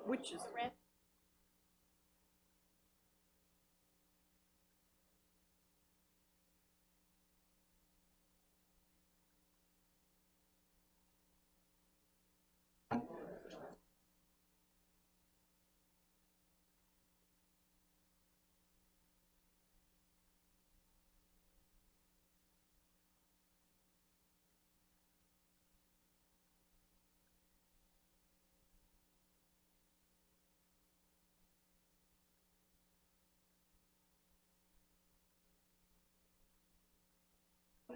Which is red.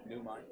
New mind.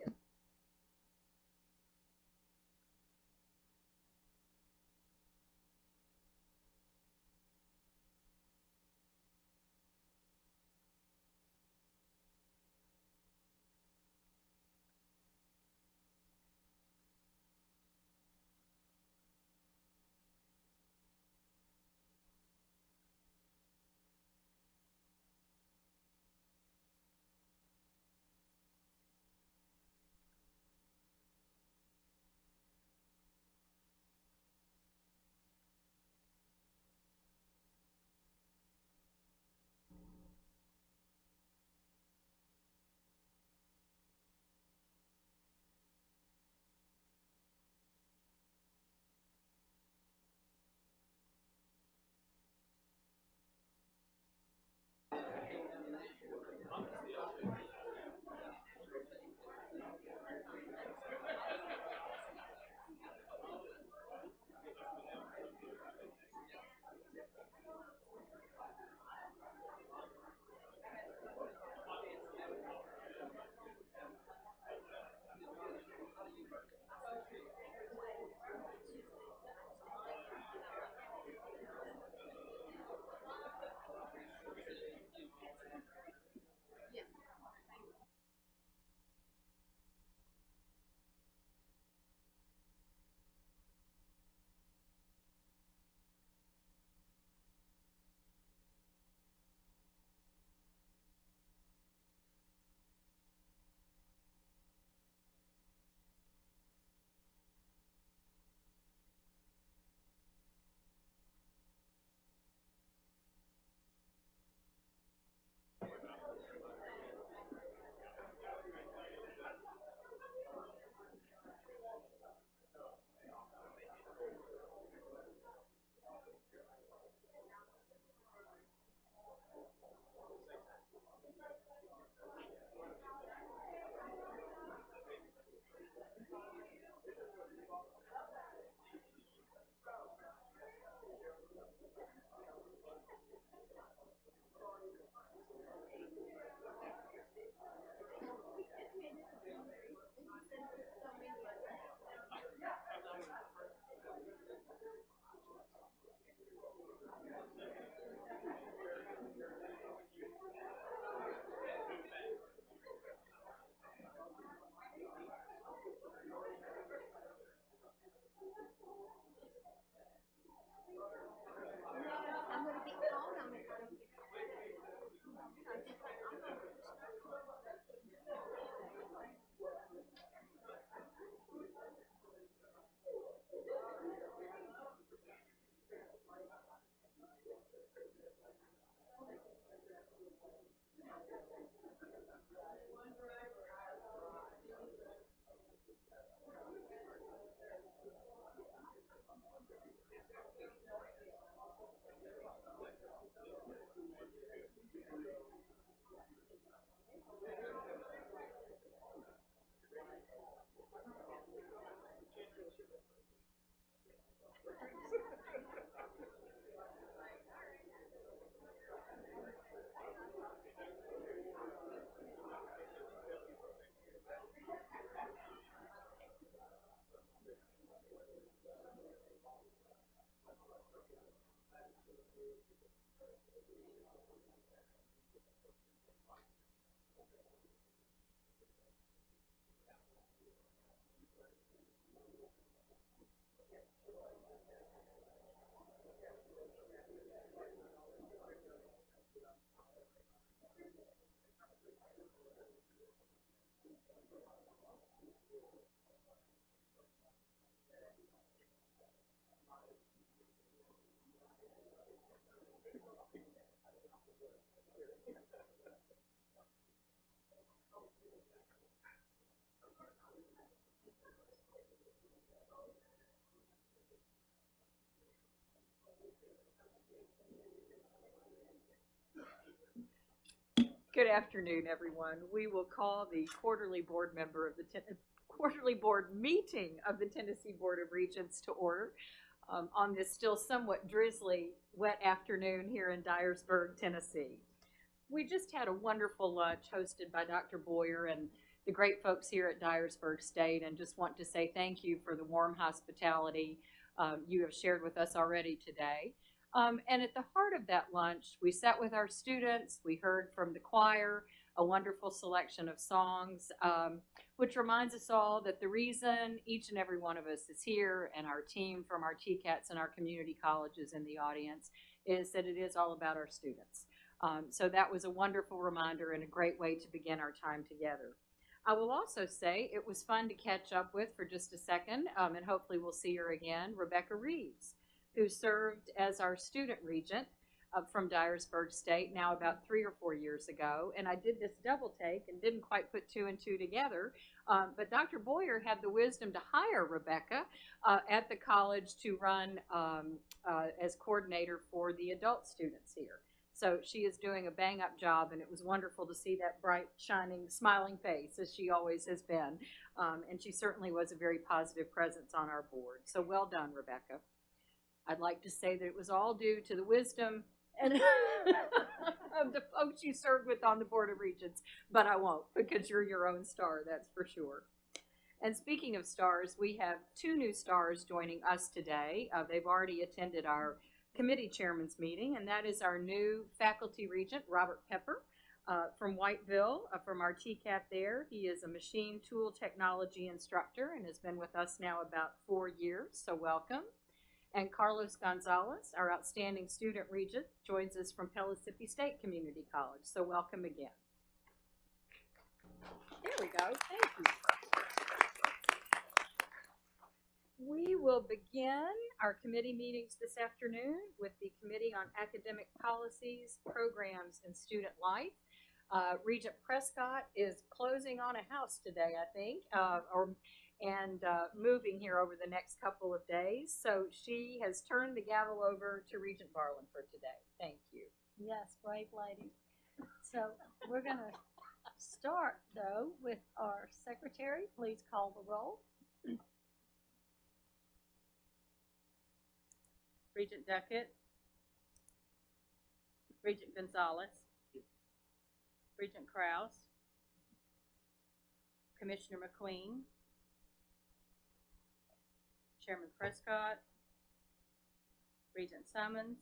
Good afternoon, everyone. We will call the quarterly board meeting of the Tennessee Board of Regents to order on this still somewhat drizzly, wet afternoon here in Dyersburg, Tennessee. We just had a wonderful lunch hosted by Dr. Boyer and the great folks here at Dyersburg State, and just want to say thank you for the warm hospitality you have shared with us already today. And at the heart of that lunch, we sat with our students, we heard from the choir, a wonderful selection of songs, which reminds us all that the reason each and every one of us is here, and our team from our Tcats and our community colleges in the audience, is that it is all about our students. So that was a wonderful reminder and a great way to begin our time together. I will also say it was fun to catch up with for just a second, and hopefully we'll see her again, Rebecca Reeves, who served as our student regent from Dyersburg State now about 3 or 4 years ago. And I did this double take and didn't quite put 2 and 2 together. But Dr. Boyer had the wisdom to hire Rebecca at the college to run as coordinator for the adult students here. So she is doing a bang-up job, and it was wonderful to see that bright, shining, smiling face, as she always has been. And she certainly was a very positive presence on our board. So well done, Rebecca. I'd like to say that it was all due to the wisdom and of the folks you served with on the Board of Regents, but I won't, because you're your own star, that's for sure. And speaking of stars, we have 2 new stars joining us today. They've already attended our committee chairman's meeting, and that is our new faculty regent, Robert Pepper, from Whiteville, from our Tcat there. He is a machine tool technology instructor and has been with us now about 4 years, so welcome. And Carlos Gonzalez, our outstanding student regent, joins us from Pellissippi State Community College, so welcome again. There we go, thank you. We will begin our committee meetings this afternoon with the Committee on Academic Policies, Programs, and Student Life. Regent Prescott is closing on a house today, I think, and moving here over the next couple of days. So she has turned the gavel over to Regent Barlin for today. Thank you. Yes, brave lady. So we're going to start, though, with our secretary. Please call the roll. Regent Duckett, Regent Gonzalez, Regent Krause, Commissioner McQueen, Chairman Prescott, Regent Summons,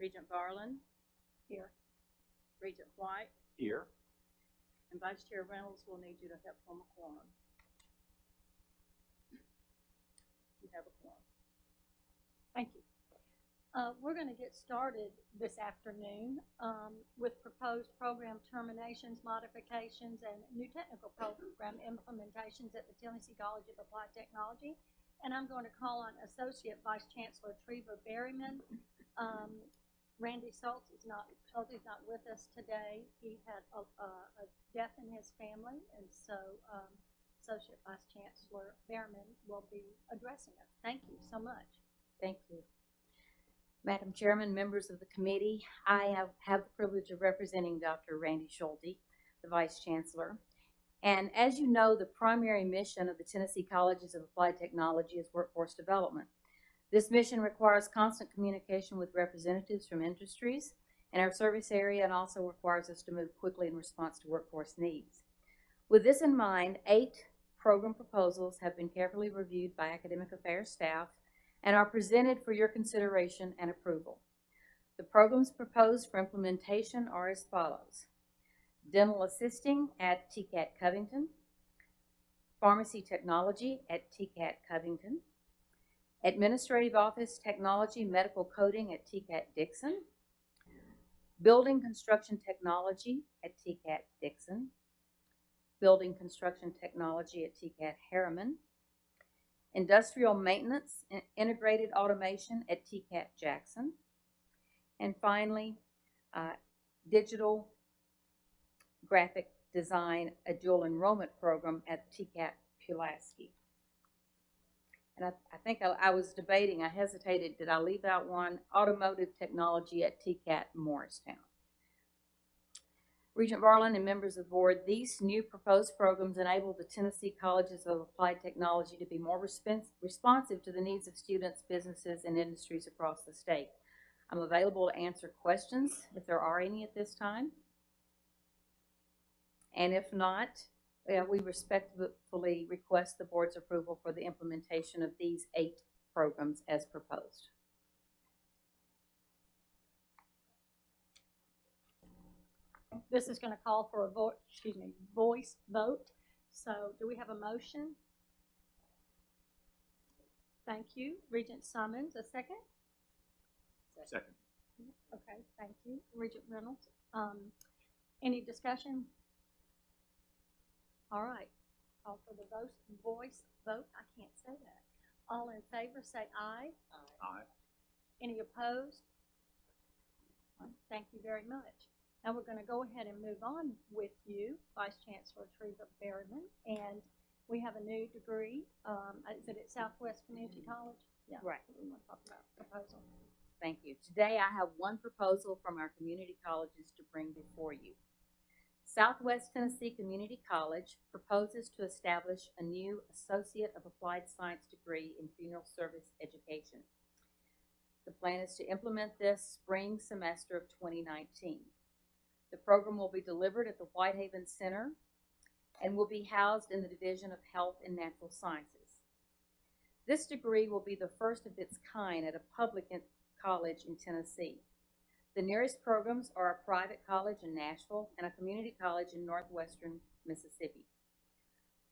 Regent Barlin, here, Regent White, Here. and Vice Chair Reynolds will need you to help form a quorum. You have a quorum. thank you. We're going to get started this afternoon with proposed program terminations, modifications, and new technical program implementations at the Tennessee College of Applied Technology. And I'm going to call on Associate Vice Chancellor Treva Berryman. Randy Schultz is not with us today. He had a death in his family, and so Associate Vice Chancellor Berryman will be addressing us. Thank you so much. Thank you. Madam Chairman, members of the committee, I have the privilege of representing Dr. Randy Schulte, the Vice Chancellor. And as you know, the primary mission of the Tennessee Colleges of Applied Technology is workforce development. This mission requires constant communication with representatives from industries in our service area, and also requires us to move quickly in response to workforce needs. With this in mind, 8 program proposals have been carefully reviewed by academic affairs staff and are presented for your consideration and approval. The programs proposed for implementation are as follows: dental assisting at Tcat Covington, pharmacy technology at Tcat Covington, administrative office technology medical coding at Tcat Dixon, building construction technology at Tcat Dixon, building construction technology at Tcat Harriman, industrial maintenance and integrated automation at Tcat Jackson, and finally, digital graphic design, a dual enrollment program at Tcat Pulaski. And I think I was debating, I hesitated, did I leave out one? Automotive technology at Tcat in Morristown. Regent Barlin and members of the board, these new proposed programs enable the Tennessee Colleges of Applied Technology to be more responsive to the needs of students, businesses, and industries across the state. I'm available to answer questions if there are any at this time. And if not, we respectfully request the board's approval for the implementation of these 8 programs as proposed. This is going to call for a voice vote. So do we have a motion? Thank you. Regent Summons, a second? Second. Okay, thank you. Regent Reynolds. Any discussion? All right. Call for the voice vote. I can't say that. All in favor say aye. Aye. Any opposed? Thank you very much. Now we're going to go ahead and move on with you, Vice Chancellor Treva Berryman, and we have a new degree. Is it at Southwest Community College? Yeah. Right. We want to talk about proposal. Thank you. Today I have one proposal from our community colleges to bring before you. Southwest Tennessee Community College proposes to establish a new Associate of Applied Science degree in Funeral Service Education. The plan is to implement this spring semester of 2019. The program will be delivered at the Whitehaven Center and will be housed in the Division of Health and Natural Sciences. This degree will be the first of its kind at a public college in Tennessee. The nearest programs are a private college in Nashville and a community college in northwestern Mississippi.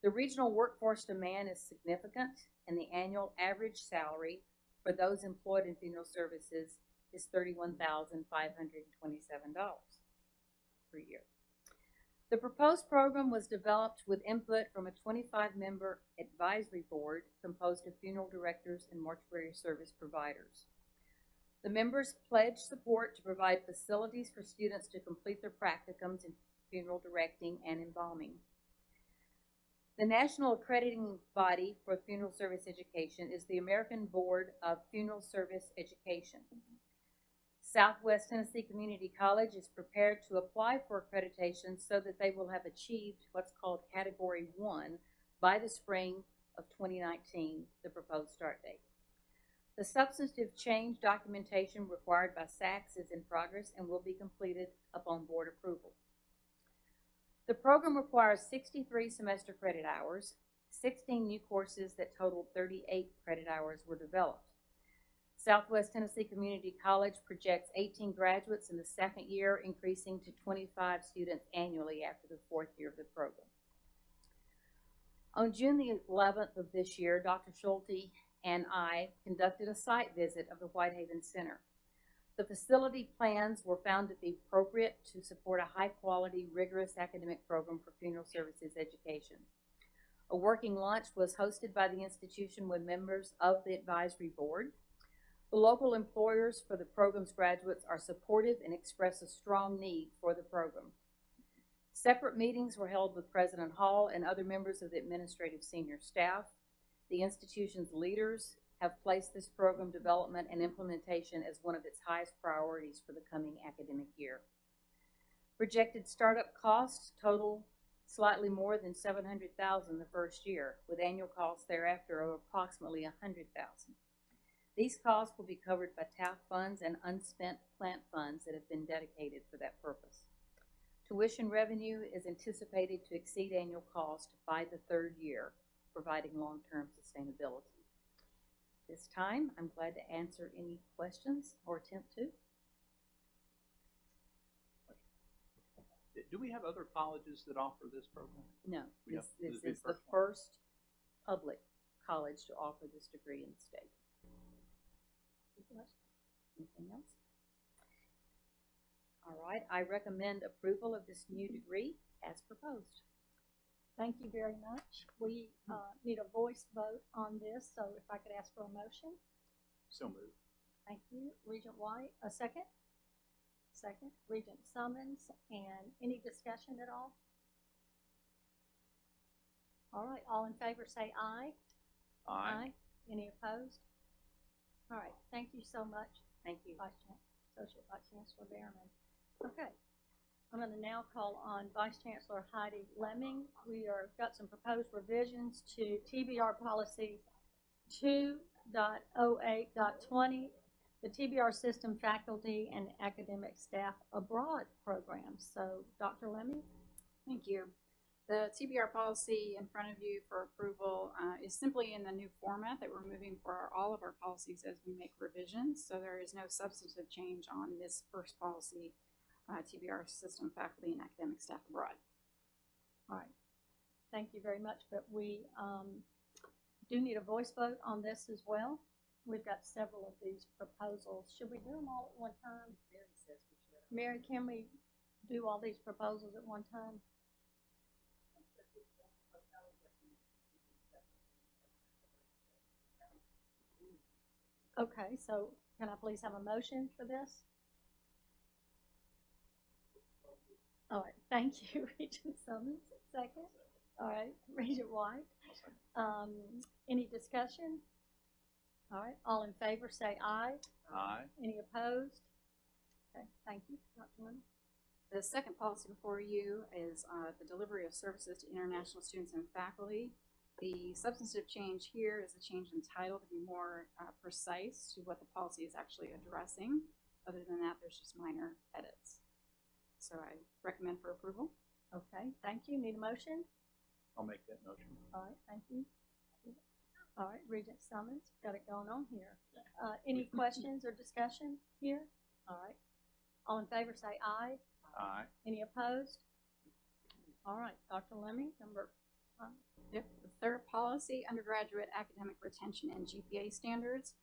The regional workforce demand is significant, and the annual average salary for those employed in funeral services is $31,527 per year. The proposed program was developed with input from a 25-member advisory board composed of funeral directors and mortuary service providers. The members pledged support to provide facilities for students to complete their practicums in funeral directing and embalming. The national accrediting body for funeral service education is the American Board of Funeral Service Education. Southwest Tennessee Community College is prepared to apply for accreditation so that they will have achieved what's called Category 1 by the spring of 2019, the proposed start date. The substantive change documentation required by SACS is in progress and will be completed upon board approval. The program requires 63 semester credit hours. 16 new courses that totaled 38 credit hours were developed. Southwest Tennessee Community College projects 18 graduates in the second year, increasing to 25 students annually after the 4th year of the program. On June the 11th of this year, Dr. Schulte and I conducted a site visit of the Whitehaven Center. The facility plans were found to be appropriate to support a high-quality, rigorous academic program for funeral services education. A working lunch was hosted by the institution with members of the advisory board. The local employers for the program's graduates are supportive and express a strong need for the program. Separate meetings were held with President Hall and other members of the administrative senior staff. The institution's leaders have placed this program development and implementation as one of its highest priorities for the coming academic year. Projected startup costs total slightly more than $700,000 the first year, with annual costs thereafter of approximately $100,000. These costs will be covered by TAF funds and unspent plant funds that have been dedicated for that purpose. Tuition revenue is anticipated to exceed annual cost by the 3rd year, providing long-term sustainability. This time, I'm glad to answer any questions or attempt to. Do we have other colleges that offer this program? No, Yeah, this is the first public college to offer this degree in the state. Anything else? All right, I recommend approval of this new degree as proposed. Thank you very much. We need a voice vote on this, so if I could ask for a motion. So moved. Thank you. Regent White, a second? Second. Regent Summons, and any discussion at all? All right, all in favor say aye. Aye. Any opposed? All right, thank you so much, Thank you. Vice Chancellor, Associate Vice Chancellor Behrman. Okay, I'm going to now call on Vice Chancellor Heidi Lemming. We got some proposed revisions to TBR policy 2.08.20, the TBR system faculty and academic staff abroad program. So, Dr. Lemming? Thank you. The TBR policy in front of you for approval is simply in the new format that we're moving for all of our policies as we make revisions. So there is no substantive change on this first policy, TBR system faculty and academic staff abroad. All right, thank you very much, but we do need a voice vote on this as well. We've got several of these proposals. Should we do them all at one time? Mary says we should. Mary, can we do all these proposals at one time? Okay, so can I please have a motion for this? All right, thank you, Regent Summons. Second. All right, Regent White. Any discussion? All right, all in favor say aye. Aye. Any opposed? Okay, thank you, Dr. Lemon. The second policy before you is the delivery of services to international students and faculty. The substantive change here is a change in title to be more precise to what the policy is actually addressing. Other than that, there's just minor edits. So I recommend for approval. Okay, thank you. Need a motion? I'll make that motion. All right, thank you. All right, Regent Summons, got it going on here. Any questions or discussion here? All right. All in favor say aye. Aye. Any opposed? All right, Dr. Lemming, number Yep. The third policy, undergraduate academic retention and GPA standards.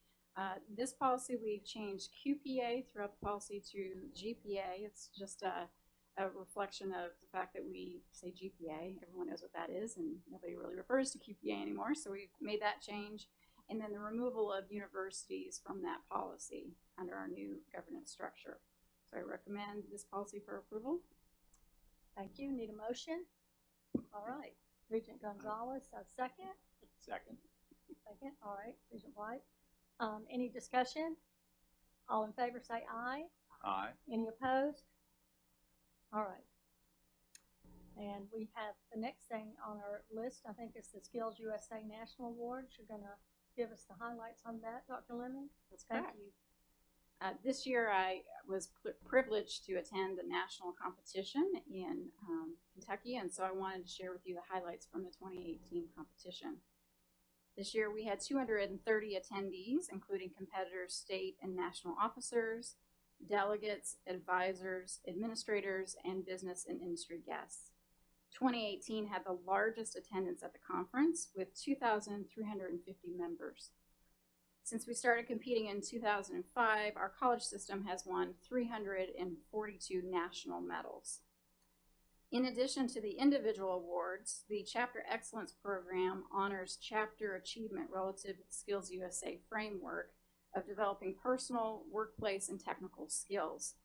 This policy, we've changed QPA throughout the policy to GPA. It's just a reflection of the fact that we say GPA. Everyone knows what that is, and nobody really refers to QPA anymore, so we've made that change. And then the removal of universities from that policy under our new governance structure. So I recommend this policy for approval. Thank you. Need a motion? All right. Regent Gonzalez, a second. Second. Second. All right. Regent White. Any discussion? All in favor say aye. Aye. Any opposed? All right. And we have the next thing on our list, I think, is the Skillsusa National Awards. You're going to give us the highlights on that, Dr. Lemming? That's Thank correct. you. This year I was privileged to attend a national competition in Kentucky, and so I wanted to share with you the highlights from the 2018 competition. This year we had 230 attendees, including competitors, state and national officers, delegates, advisors, administrators, and business and industry guests. 2018 had the largest attendance at the conference with 2,350 members. Since we started competing in 2005, our college system has won 342 national medals. In addition to the individual awards, the Chapter Excellence Program honors chapter achievement relative to the Skillsusa framework of developing personal, workplace, and technical skills.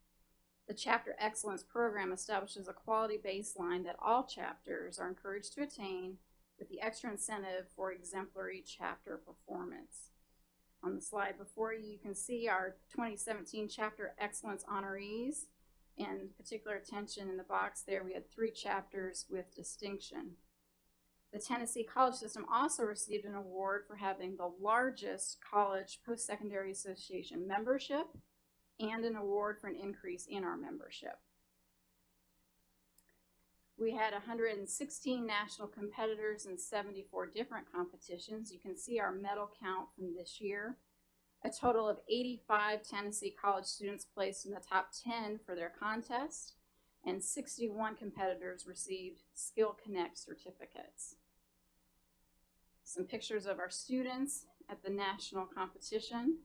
The Chapter Excellence Program establishes a quality baseline that all chapters are encouraged to attain, with the extra incentive for exemplary chapter performance. On the slide before you, you can see our 2017 Chapter Excellence honorees, and particular attention in the box there, we had 3 chapters with distinction. The Tennessee College System also received an award for having the largest college post-secondary association membership and an award for an increase in our membership. We had 116 national competitors in 74 different competitions. You can see our medal count from this year. A total of 85 Tennessee college students placed in the top 10 for their contest, and 61 competitors received Skill Connect certificates. Some pictures of our students at the national competition,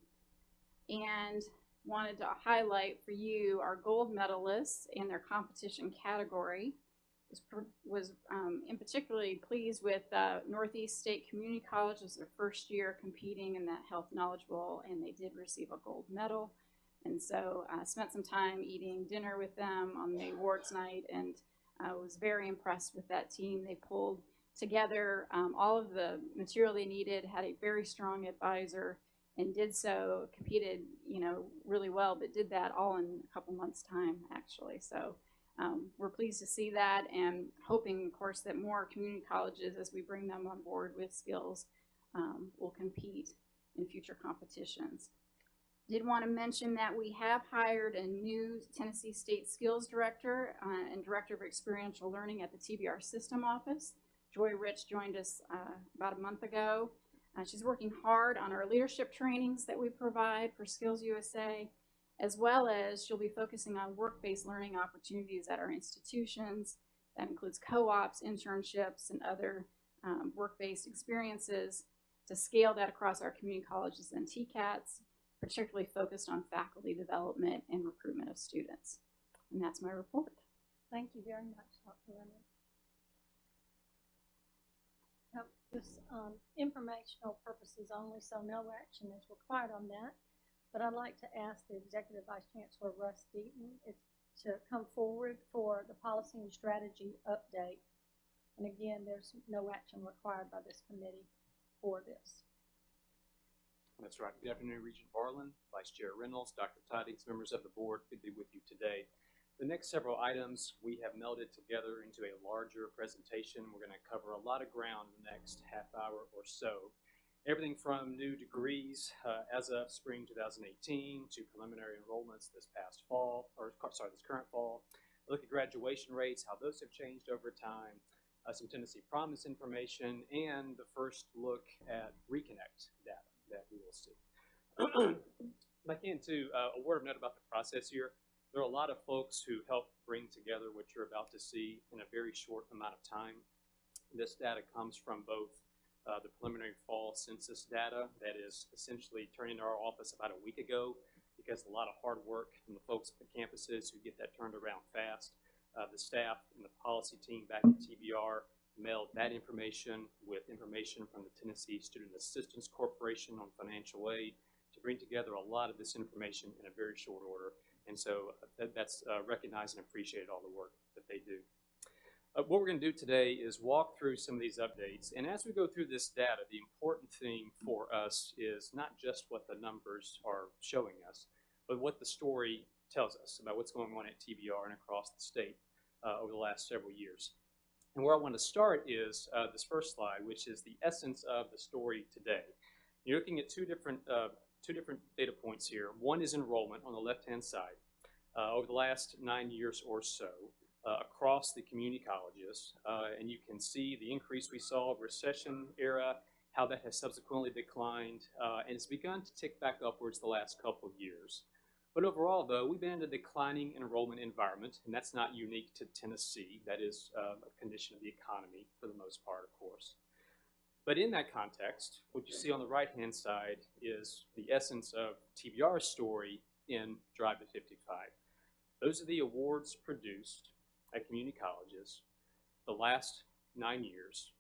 and wanted to highlight for you our gold medalists in their competition category. Was in particularly pleased with Northeast State Community College. It was their first year competing in that Health Knowledge Bowl, and they did receive a gold medal. And so I spent some time eating dinner with them on the awards night, and I was very impressed with that team. They pulled together all of the material they needed, had a very strong advisor, and did so, competed, really well, but did that all in a couple months' time, actually. So we're pleased to see that, and hoping, of course, that more community colleges, as we bring them on board with skills, will compete in future competitions. Did want to mention that we have hired a new Tennessee State Skills Director and Director of Experiential Learning at the TBR System Office. Joy Rich joined us about a month ago. She's working hard on our leadership trainings that we provide for Skillsusa, as well as she'll be focusing on work-based learning opportunities at our institutions. That includes co-ops, internships, and other work-based experiences to scale that across our community colleges and Tcats, particularly focused on faculty development and recruitment of students. And that's my report. Thank you very much, Dr. Leonard. Now, this informational purposes only, so no action is required on that. But I'd like to ask the Executive Vice Chancellor, Russ Deaton, to come forward for the policy and strategy update. And again, there's no action required by this committee for this. That's right. Good afternoon, Regent Barlin, Vice Chair Reynolds, Dr. Tidings, members of the board. Good to be with you today. The next several items we have melded together into a larger presentation. We're going to cover a lot of ground in the next half hour or so. Everything from new degrees as of spring 2018 to preliminary enrollments this past fall, this current fall. Look at graduation rates, how those have changed over time, some Tennessee Promise information, and the first look at Reconnect data that we will see. If I can too, a word of note about the process here. There are a lot of folks who help bring together what you're about to see in a very short amount of time. This data comes from both the preliminary fall census data that is essentially turned into our office about a week ago, because a lot of hard work from the folks at the campuses who get that turned around fast. The staff and the policy team back at TBR mailed that information with information from the Tennessee Student Assistance Corporation on financial aid to bring together a lot of this information in a very short order. And so that's recognized and appreciated, all the work that they do. What we're going to do today is walk through some of these updates. And as we go through this data, the important thing for us is not just what the numbers are showing us, but what the story tells us about what's going on at TBR and across the state over the last several years. And where I want to start is this first slide, which is the essence of the story today. You're looking at two different data points here. One is enrollment on the left-hand side. Over the last 9 years or so, across the community colleges, and you can see the increase we saw of recession era, how that has subsequently declined, and it's begun to tick back upwards the last couple of years. But overall, though, we've been in a declining enrollment environment, and that's not unique to Tennessee. That is a condition of the economy for the most part, of course. But in that context, what you see on the right-hand side is the essence of TBR's story in Drive to 55. Those are the awards produced at community colleges the last 9 years.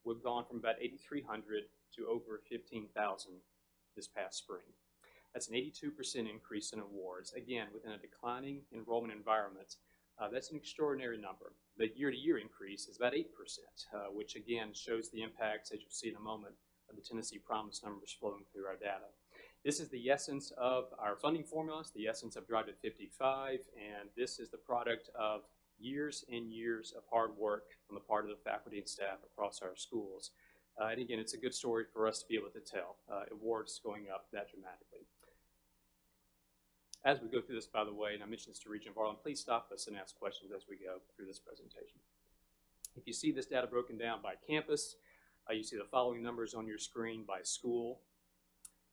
We've gone from about 8,300 to over 15,000 this past spring. That's an 82% increase in awards. Again, within a declining enrollment environment, that's an extraordinary number. The year-to-year increase is about 8%, which again shows the impacts, as you'll see in a moment, of the Tennessee Promise numbers flowing through our data. This is the essence of our funding formulas, the essence of Drive to 55, and this is the product of years and years of hard work on the part of the faculty and staff across our schools. And again, it's a good story for us to be able to tell, awards going up that dramatically. As we go through this, by the way, and I mentioned this to Regent Barlin, please stop us and ask questions as we go through this presentation. If you see this data broken down by campus, you see the following numbers on your screen by school.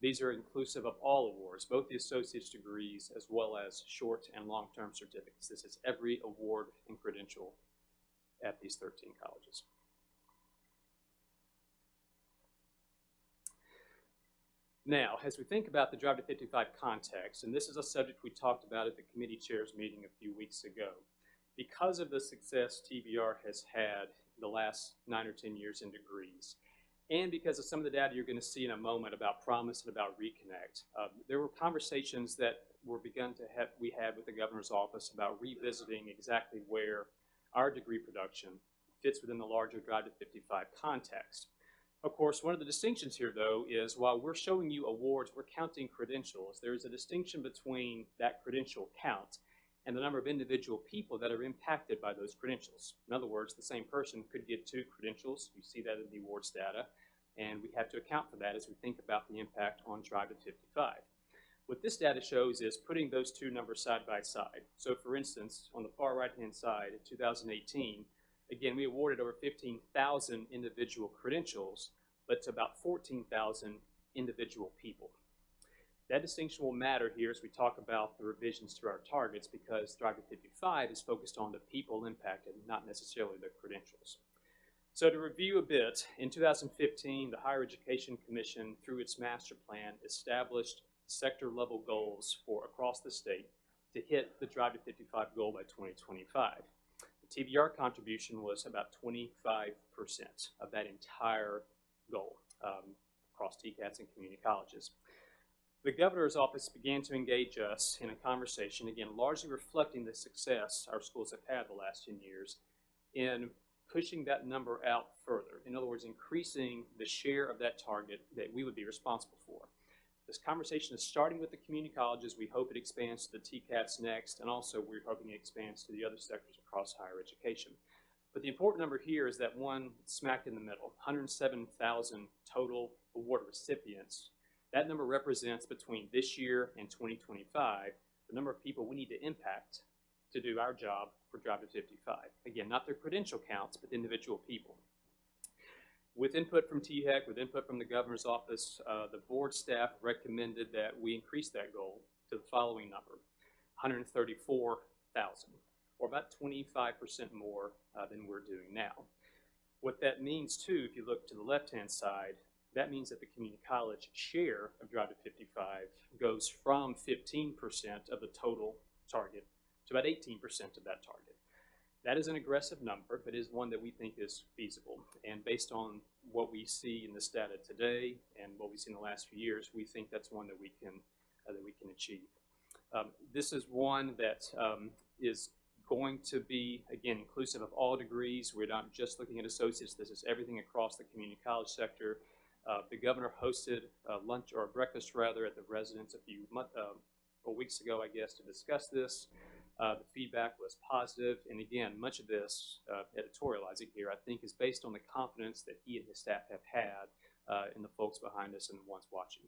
These are inclusive of all awards, both the associate's degrees as well as short and long-term certificates. This is every award and credential at these 13 colleges. Now, as we think about the Drive to 55 context, and this is a subject we talked about at the committee chairs meeting a few weeks ago, because of the success TBR has had the last 9 or 10 years in degrees, and because of some of the data you're going to see in a moment about Promise and about Reconnect, there were conversations that we had with the governor's office about revisiting exactly where our degree production fits within the larger Drive to 55 context. Of course, one of the distinctions here, though, is while we're showing you awards, we're counting credentials. There's a distinction between that credential count and the number of individual people that are impacted by those credentials. In other words, the same person could get 2 credentials. You see that in the awards data, and we have to account for that as we think about the impact on Drive to 55. What this data shows is putting those 2 numbers side by side. So for instance, on the far right-hand side, in 2018, again, we awarded over 15,000 individual credentials, but to about 14,000 individual people. That distinction will matter here as we talk about the revisions to our targets, because Drive to 55 is focused on the people impacted, not necessarily the credentials. So to review a bit, in 2015, the Higher Education Commission, through its master plan, established sector-level goals for across the state to hit the Drive to 55 goal by 2025. The TBR contribution was about 25% of that entire goal across Tcats and community colleges. The governor's office began to engage us in a conversation, again, largely reflecting the success our schools have had the last 10 years in pushing that number out further. In other words, increasing the share of that target that we would be responsible for. This conversation is starting with the community colleges. We hope it expands to the Tcats next, and also we're hoping it expands to the other sectors across higher education. But the important number here is that one smack in the middle, 107,000 total award recipients. That number represents, between this year and 2025, the number of people we need to impact to do our job for Drive to 55. Again, not their credential counts, but individual people. With input from THEC, with input from the governor's office, the board staff recommended that we increase that goal to the following number, 134,000, or about 25% more than we're doing now. What that means, too, if you look to the left-hand side, that means that the community college share of Drive to 55 goes from 15% of the total target to about 18% of that target. That is an aggressive number, but is one that we think is feasible. And based on what we see in this data today and what we've seen in the last few years, we think that's one that we can achieve. This is one that is going to be, again, inclusive of all degrees. We're not just looking at associates. This is everything across the community college sector. The governor hosted a lunch, or a breakfast rather, at the residence a few weeks ago, I guess, to discuss this. The feedback was positive, and again, much of this, editorializing here, I think is based on the confidence that he and his staff have had in the folks behind us and the ones watching.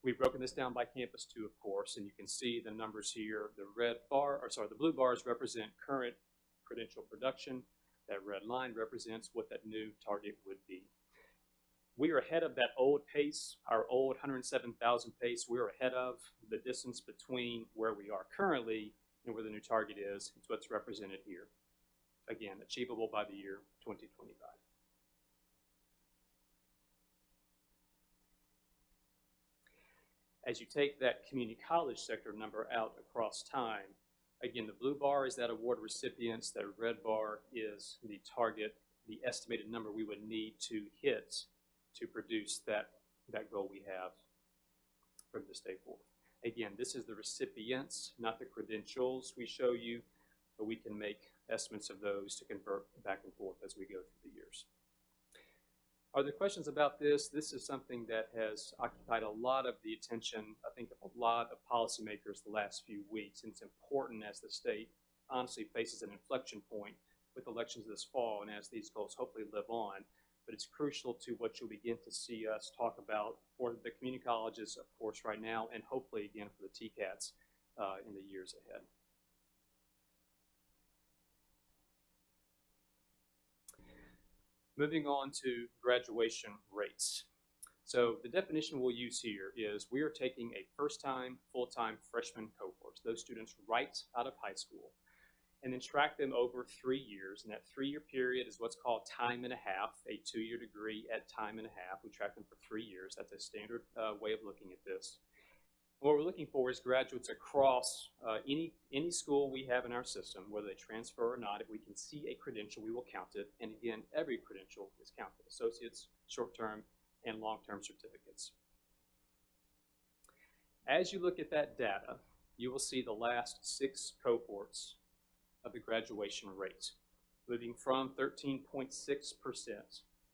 We've broken this down by campus too, of course, and you can see the numbers here. The blue bars represent current credential production. That red line represents what that new target would be. We are ahead of that old pace, our old 107,000 pace. We're ahead of the distance between where we are currently and where the new target is. It's what's represented here. Again, achievable by the year 2025. As you take that community college sector number out across time, again, the blue bar is that award recipients, that red bar is the target, the estimated number we would need to hit to produce that goal we have from this day forth. Again, this is the recipients, not the credentials we show you, but we can make estimates of those to convert back and forth as we go through the years. Are there questions about this? This is something that has occupied a lot of the attention, I think, of a lot of policymakers the last few weeks, and it's important as the state honestly faces an inflection point with elections this fall and as these goals hopefully live on. But it's crucial to what you'll begin to see us talk about for the community colleges, of course, right now, and hopefully again for the Tcats in the years ahead. Moving on to graduation rates. So the definition we'll use here is we are taking a first-time, full-time freshman cohort, those students right out of high school, and then track them over 3 years. And that 3-year period is what's called time and a half, a 2-year degree at time and a half. We track them for 3 years. That's a standard way of looking at this. What we're looking for is graduates across any school we have in our system, whether they transfer or not. If we can see a credential, we will count it. And again, every credential is counted: associates, short-term, and long-term certificates. As you look at that data, you will see the last 6 cohorts of the graduation rate, moving from 13.6%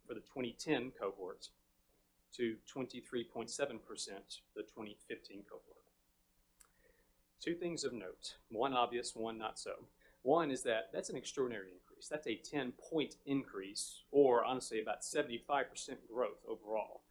for the 2010 cohort to 23.7% for the 2015 cohort. Two things of note, one obvious, one not so. One is that that's an extraordinary increase. That's a 10-point increase, or honestly about 75% growth overall.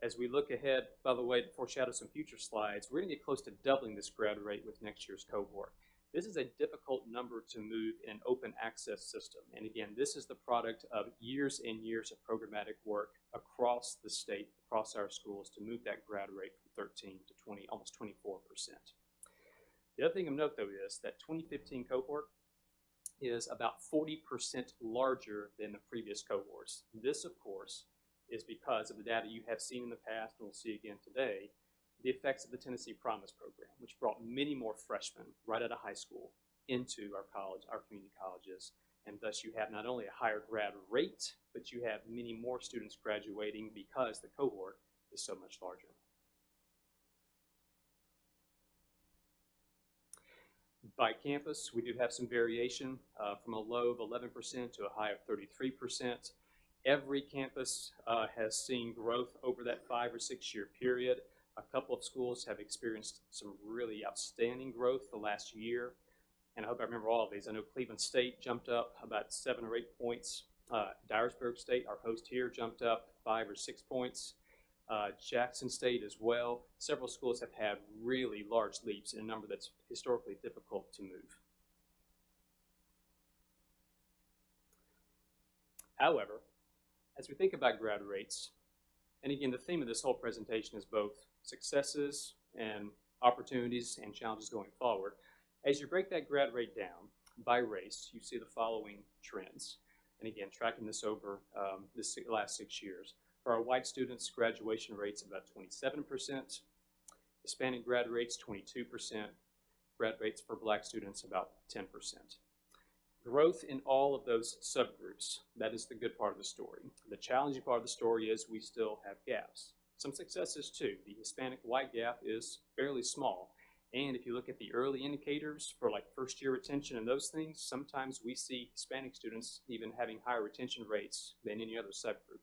As we look ahead, by the way, to foreshadow some future slides, we're going to get close to doubling this grad rate with next year's cohort. This is a difficult number to move in an open access system. And again, this is the product of years and years of programmatic work across the state, across our schools, to move that grad rate from 13 to 20, almost 24%. The other thing of note, though, is that 2015 cohort is about 40% larger than the previous cohorts. This, of course, is because of the data you have seen in the past and will see again today, the effects of the Tennessee Promise program, which brought many more freshmen right out of high school into our college, our community colleges, and thus you have not only a higher grad rate, but you have many more students graduating because the cohort is so much larger. By campus, we do have some variation from a low of 11% to a high of 33%. Every campus has seen growth over that 5 or 6 year period. A couple of schools have experienced some really outstanding growth the last year. And I hope I remember all of these. I know Cleveland State jumped up about 7 or 8 points. Dyersburg State, our host here, jumped up 5 or 6 points. Jackson State as well. Several schools have had really large leaps in a number that's historically difficult to move. However, as we think about grad rates, and again, the theme of this whole presentation is both successes and opportunities and challenges going forward. As you break that grad rate down by race, you see the following trends. And again, tracking this over this last 6 years. For our white students, graduation rates about 27%. Hispanic grad rates, 22%. Grad rates for black students, about 10%. Growth in all of those subgroups, that is the good part of the story. The challenging part of the story is we still have gaps. Some successes too. The Hispanic-white gap is fairly small. And if you look at the early indicators for like first year retention and those things, sometimes we see Hispanic students even having higher retention rates than any other subgroup.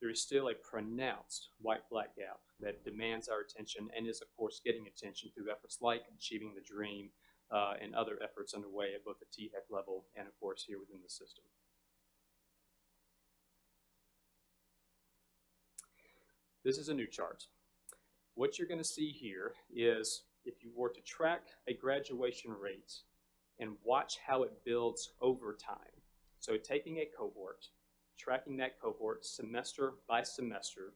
There is still a pronounced white-black gap that demands our attention and is, of course, getting attention through efforts like Achieving the Dream and other efforts underway at both the THEC level and, of course, here within the system. This is a new chart. What you're going to see here is if you were to track a graduation rate and watch how it builds over time. So taking a cohort, tracking that cohort semester by semester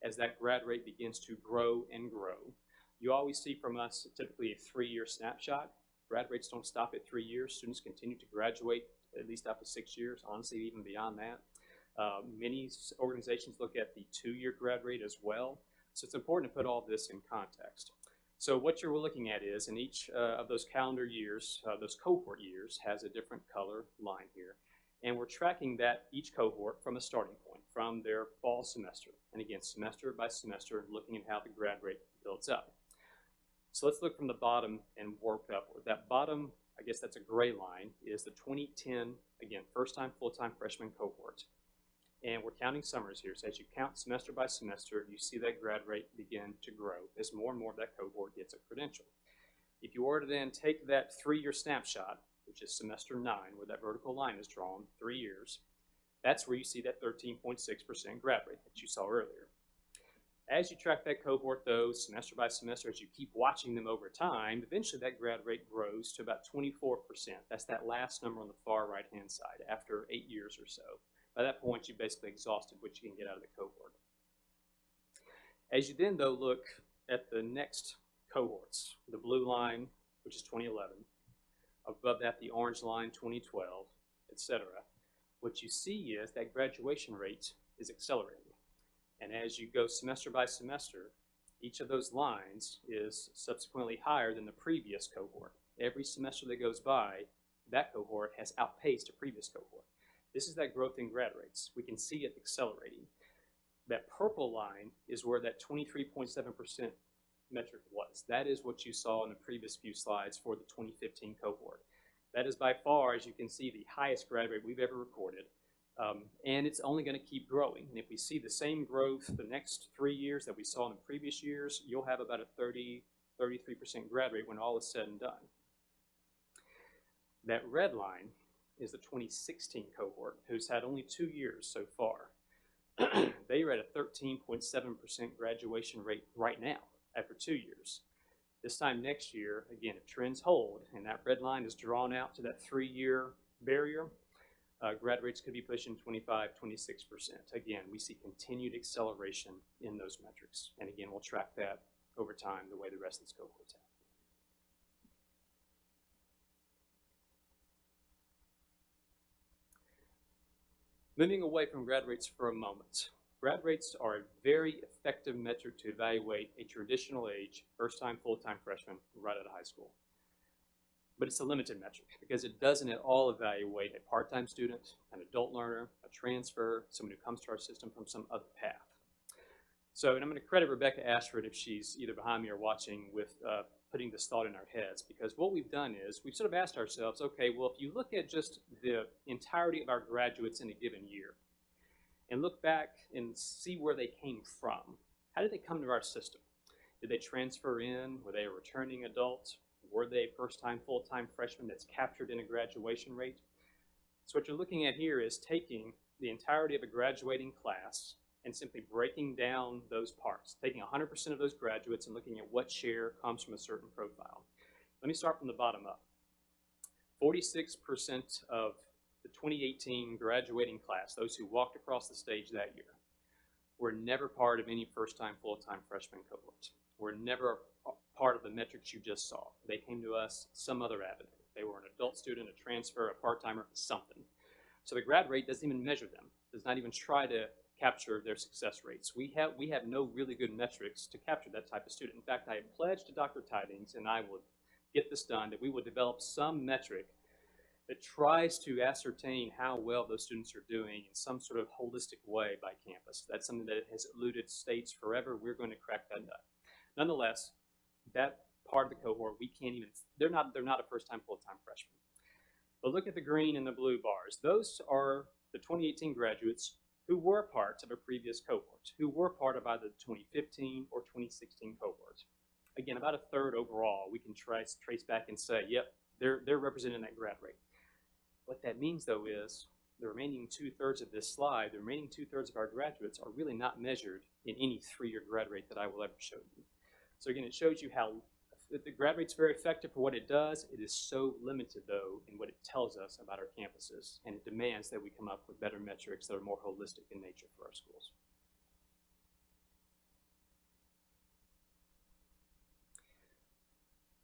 as that grad rate begins to grow and grow. You always see from us typically a 3-year snapshot. Grad rates don't stop at 3 years. Students continue to graduate at least up to 6 years, honestly even beyond that. Many organizations look at the 2-year grad rate as well. So it's important to put all this in context. So what you're looking at is in each of those calendar years, those cohort years has a different color line here. And we're tracking that each cohort from a starting point, from their fall semester. And again, semester by semester, looking at how the grad rate builds up. So let's look from the bottom and work upward. That bottom, I guess that's a gray line, is the 2010, again, first-time, full-time freshman cohort. And we're counting summers here. So as you count semester by semester, you see that grad rate begin to grow as more and more of that cohort gets a credential. If you were to then take that 3-year snapshot, which is semester 9, where that vertical line is drawn, 3 years, that's where you see that 13.6% grad rate that you saw earlier. As you track that cohort, though, semester by semester, as you keep watching them over time, eventually that grad rate grows to about 24%. That's that last number on the far right-hand side after 8 years or so. By that point, you've basically exhausted what you can get out of the cohort. As you then, though, look at the next cohorts, the blue line, which is 2011, above that, the orange line, 2012, etc. What you see is that graduation rate is accelerating. And as you go semester by semester, each of those lines is subsequently higher than the previous cohort. Every semester that goes by, that cohort has outpaced a previous cohort. This is that growth in grad rates. We can see it accelerating. That purple line is where that 23.7% metric was. That is what you saw in the previous few slides for the 2015 cohort. That is by far, as you can see, the highest grad rate we've ever recorded. And it's only going to keep growing. And if we see the same growth the next 3 years that we saw in the previous years, you'll have about a 33% grad rate when all is said and done. That red line is the 2016 cohort, who's had only 2 years so far. They are at a 13.7% graduation rate right now after 2 years. This time next year, again, if trends hold and that red line is drawn out to that 3-year barrier, grad rates could be pushing 25, 26%. Again, we see continued acceleration in those metrics. And again, we'll track that over time the way the rest of this cohort's at. Moving away from grad rates for a moment. Grad rates are a very effective metric to evaluate a traditional age, first-time, full-time freshman right out of high school. But it's a limited metric because it doesn't at all evaluate a part-time student, an adult learner, a transfer, someone who comes to our system from some other path. So, and I'm going to credit Rebecca Ashford if she's either behind me or watching with putting this thought in our heads, because what we've done is we've sort of asked ourselves, okay, well, if you look at just the entirety of our graduates in a given year and look back and see where they came from, how did they come to our system? Did they transfer in? Were they a returning adult? Were they a first-time, full-time freshman that's captured in a graduation rate? So what you're looking at here is taking the entirety of a graduating class and simply breaking down those parts, taking 100% of those graduates and looking at what share comes from a certain profile. Let me start from the bottom up. 46% of the 2018 graduating class, those who walked across the stage that year, were never part of any first-time, full-time freshman cohort. Were never part of the metrics you just saw. They came to us some other avenue. They were an adult student, a transfer, a part-timer, something. So the grad rate doesn't even measure them, does not even try to capture their success rates. We have no really good metrics to capture that type of student. In fact, I have pledged to Dr. Tidings, and I will get this done, that we will develop some metric that tries to ascertain how well those students are doing in some sort of holistic way by campus. That's something that has eluded states forever. We're going to crack that nut. Nonetheless, that part of the cohort, we can't even, they're not a first-time, full-time freshman. But look at the green and the blue bars. Those are the 2018 graduates who were part of a previous cohort, who were part of either the 2015 or 2016 cohort. Again, about a third overall, we can trace back and say, yep, they're representing that grad rate. What that means, though, is the remaining 2/3 of this slide, the remaining 2/3 of our graduates are really not measured in any 3-year grad rate that I will ever show you. So again, it shows you how the grad rate's very effective for what it does. It is so limited, though, in what it tells us about our campuses, and it demands that we come up with better metrics that are more holistic in nature for our schools.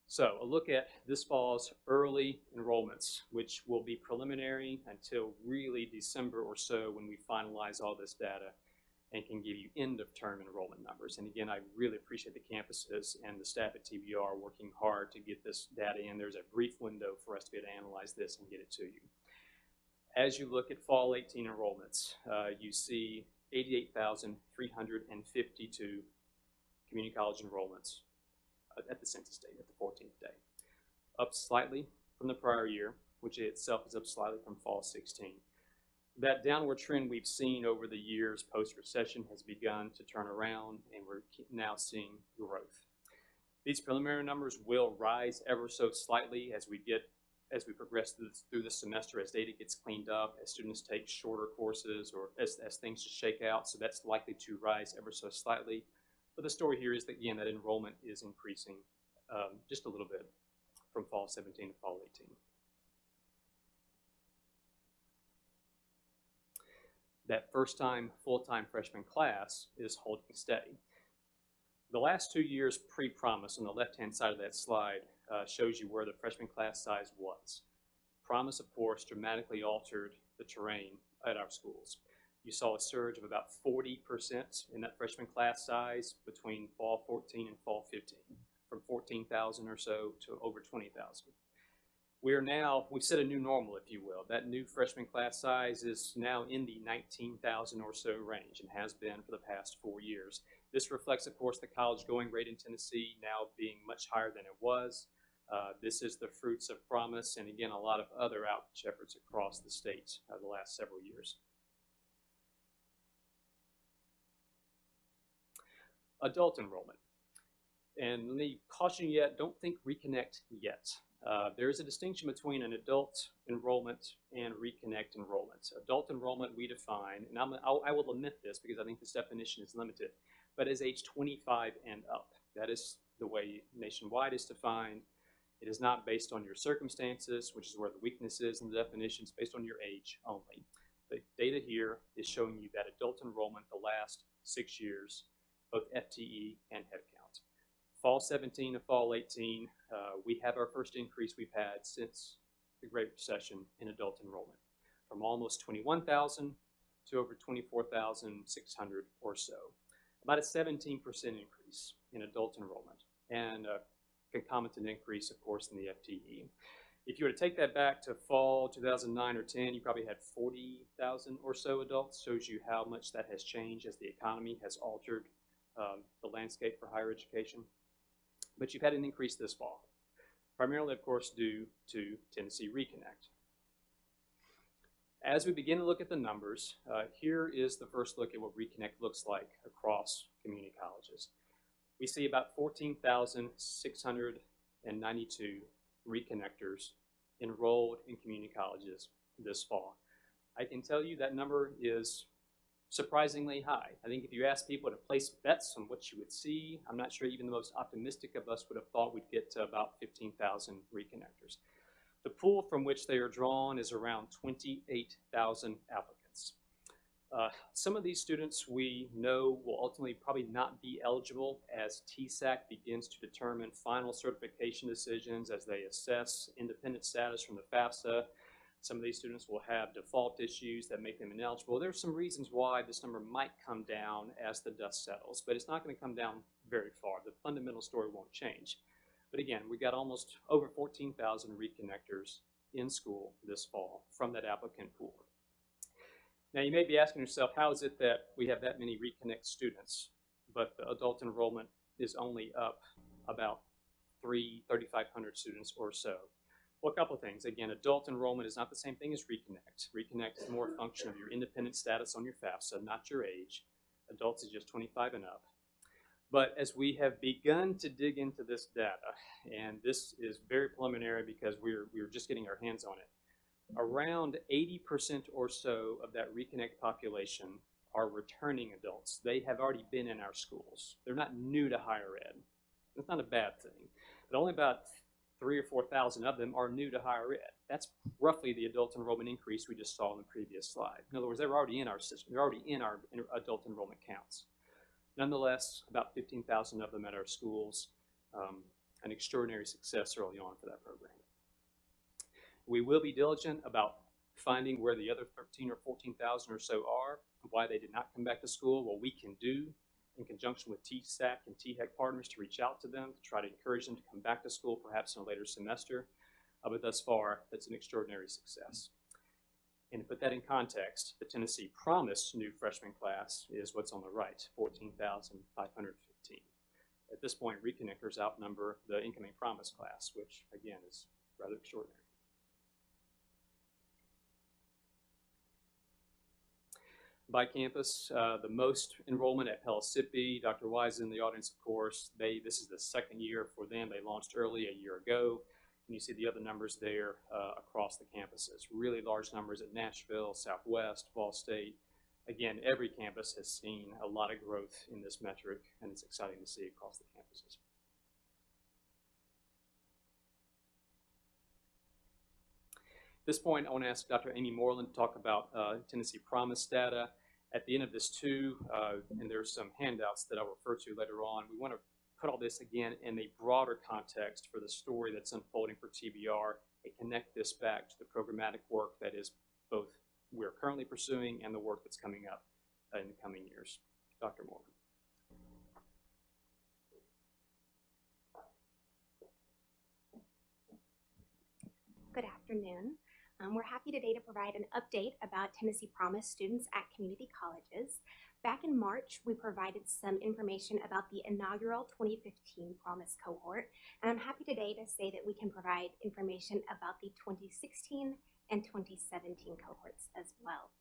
So a look at this fall's early enrollments, which will be preliminary until really December or so when we finalize all this data and can give you end-of-term enrollment numbers. And again, I really appreciate the campuses and the staff at TBR working hard to get this data in. There's a brief window for us to be able to analyze this and get it to you. As you look at fall 18 enrollments, you see 88,352 community college enrollments at the census date, at the 14th day. Up slightly from the prior year, which itself is up slightly from fall 16. That downward trend we've seen over the years post-recession has begun to turn around, and we're now seeing growth. These preliminary numbers will rise ever so slightly as we progress through the semester, as data gets cleaned up, as students take shorter courses, or as things just shake out. So that's likely to rise ever so slightly. But the story here is that, again, that enrollment is increasing just a little bit from fall 17 to fall 18. That first-time, full-time freshman class is holding steady. The last 2 years pre-Promise on the left-hand side of that slide shows you where the freshman class size was. Promise, of course, dramatically altered the terrain at our schools. You saw a surge of about 40% in that freshman class size between fall 14 and fall 15, from 14,000 or so to over 20,000. We've set a new normal, if you will. That new freshman class size is now in the 19,000 or so range and has been for the past 4 years. This reflects, of course, the college going rate in Tennessee now being much higher than it was. This is the fruits of promise, and again, a lot of other outreach efforts across the state the last several years. Adult enrollment. And let me caution you yet, don't think reconnect yet. There is a distinction between an adult enrollment and reconnect enrollment. Adult enrollment we define, and I will omit this because I think this definition is limited, but as age 25 and up. That is the way nationwide is defined. It is not based on your circumstances, which is where the weakness is in the definition. It's based on your age only. The data here is showing you that adult enrollment the last 6 years, both FTE and headcount. Fall 17 to fall 18, we have our first increase we've had since the Great Recession in adult enrollment, from almost 21,000 to over 24,600 or so. About a 17% increase in adult enrollment, and a concomitant increase, of course, in the FTE. If you were to take that back to fall 2009 or 10, you probably had 40,000 or so adults. Shows you how much that has changed as the economy has altered the landscape for higher education. But you've had an increase this fall, primarily, of course, due to Tennessee Reconnect. As we begin to look at the numbers, here is the first look at what Reconnect looks like across community colleges. We see about 14,692 reconnectors enrolled in community colleges this fall. I can tell you that number is surprisingly high. I think if you ask people to place bets on what you would see, I'm not sure even the most optimistic of us would have thought we'd get to about 15,000 reconnectors. The pool from which they are drawn is around 28,000 applicants. Some of these students we know will ultimately probably not be eligible as Tcat begins to determine final certification decisions as they assess independent status from the FAFSA. Some of these students will have default issues that make them ineligible. There's some reasons why this number might come down as the dust settles, but it's not going to come down very far. The fundamental story won't change. But again, we got almost over 14,000 reconnectors in school this fall from that applicant pool. Now you may be asking yourself, how is it that we have that many reconnect students, but the adult enrollment is only up about 3,500 students or so? Well, a couple of things. Again, adult enrollment is not the same thing as Reconnect. Reconnect is more a function of your independent status on your FAFSA, not your age. Adults is just 25 and up. But as we have begun to dig into this data, and this is very preliminary because we're just getting our hands on it, around 80% or so of that Reconnect population are returning adults. They have already been in our schools. They're not new to higher ed. That's not a bad thing. But only about 3,000 or 4,000 of them are new to higher ed. That's roughly the adult enrollment increase we just saw in the previous slide. In other words, they're already in our system. They're already in our adult enrollment counts. Nonetheless, about 15,000 of them at our schools, an extraordinary success early on for that program. We will be diligent about finding where the other 13 or 14,000 or so are, why they did not come back to school, what we can do in conjunction with TSAC and THEC partners to reach out to them, to try to encourage them to come back to school perhaps in a later semester. But thus far, that's an extraordinary success. And to put that in context, the Tennessee Promise new freshman class is what's on the right, 14,515. At this point, reconnectors outnumber the incoming Promise class, which again is rather extraordinary. By campus, the most enrollment at Pellissippi. Dr. Wise in the audience, of course. This is the second year for them. They launched early a year ago. And you see the other numbers there across the campuses. Really large numbers at Nashville, Southwest, Ball State. Again, every campus has seen a lot of growth in this metric, and it's exciting to see across the campuses. At this point, I want to ask Dr. Amy Moreland to talk about Tennessee Promise data. At the end of this too, and there's some handouts that I'll refer to later on, we want to put all this again in a broader context for the story that's unfolding for TBR and connect this back to the programmatic work that is both we're currently pursuing and the work that's coming up in the coming years. Dr. Moreland. Good afternoon. We're happy today to provide an update about Tennessee Promise students at community colleges. Back in March, we provided some information about the inaugural 2015 Promise cohort, and I'm happy today to say that we can provide information about the 2016 and 2017 cohorts as well.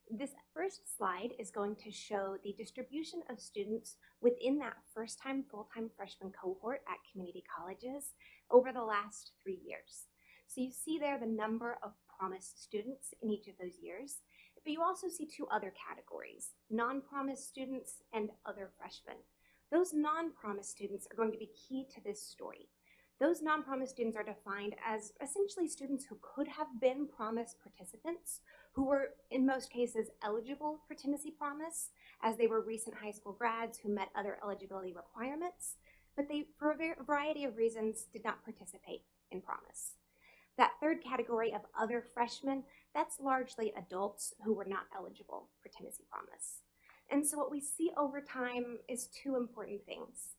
This first slide is going to show the distribution of students within that first-time full-time freshman cohort at community colleges over the last 3 years. So you see there the number of Promise students in each of those years, but you also see two other categories, non-Promise students and other freshmen. Those non-Promise students are going to be key to this story. Those non-Promise students are defined as essentially students who could have been Promise participants, who were in most cases eligible for Tennessee Promise, as they were recent high school grads who met other eligibility requirements, but they, for a variety of reasons, did not participate in Promise. That third category of other freshmen, that's largely adults who were not eligible for Tennessee Promise. And so what we see over time is two important things.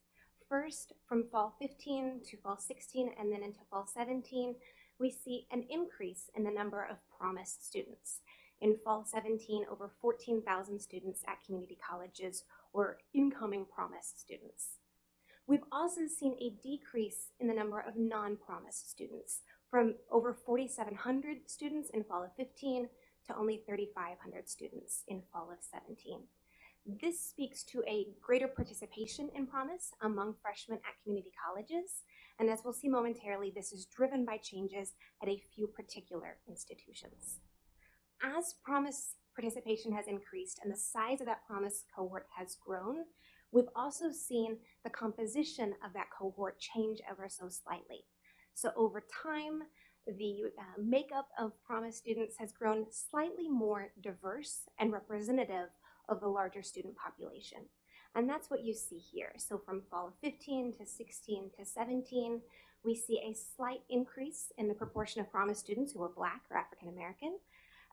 First, from fall 15 to fall 16 and then into fall 17, we see an increase in the number of Promise students. In fall 17, over 14,000 students at community colleges were incoming Promise students. We've also seen a decrease in the number of non-Promise students, from over 4,700 students in fall of 15 to only 3,500 students in fall of 17. This speaks to a greater participation in Promise among freshmen at community colleges, and as we'll see momentarily, this is driven by changes at a few particular institutions. As Promise participation has increased and the size of that Promise cohort has grown, we've also seen the composition of that cohort change ever so slightly. So over time, the makeup of Promise students has grown slightly more diverse and representative of the larger student population. And that's what you see here. So from fall of 15 to 16 to 17, we see a slight increase in the proportion of Promise students who are Black or African American,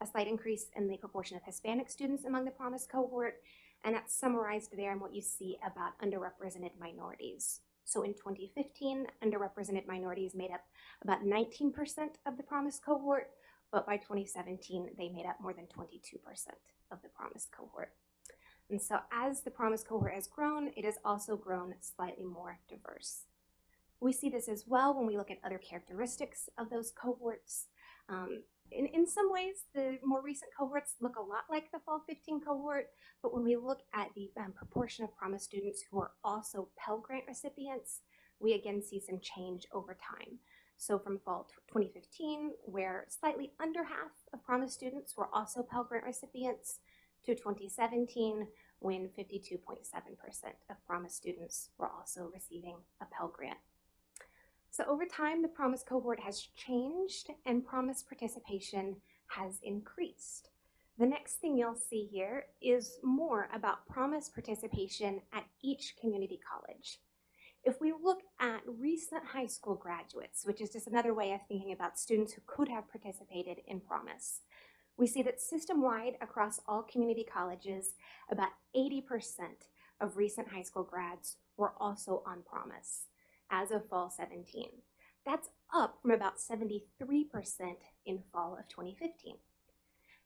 a slight increase in the proportion of Hispanic students among the Promise cohort, and that's summarized there in what you see about underrepresented minorities. So in 2015, underrepresented minorities made up about 19% of the Promise cohort, but by 2017, they made up more than 22% of the Promise cohort. And so as the Promise cohort has grown, it has also grown slightly more diverse. We see this as well when we look at other characteristics of those cohorts. In some ways, the more recent cohorts look a lot like the fall 15 cohort, but when we look at the proportion of Promise students who are also Pell Grant recipients, we again see some change over time. So from fall 2015, where slightly under half of Promise students were also Pell Grant recipients, to 2017, when 52.7% of Promise students were also receiving a Pell Grant. So over time, the Promise cohort has changed and Promise participation has increased. The next thing you'll see here is more about Promise participation at each community college. If we look at recent high school graduates, which is just another way of thinking about students who could have participated in Promise, we see that system-wide across all community colleges, about 80% of recent high school grads were also on Promise as of fall 17. That's up from about 73% in fall of 2015.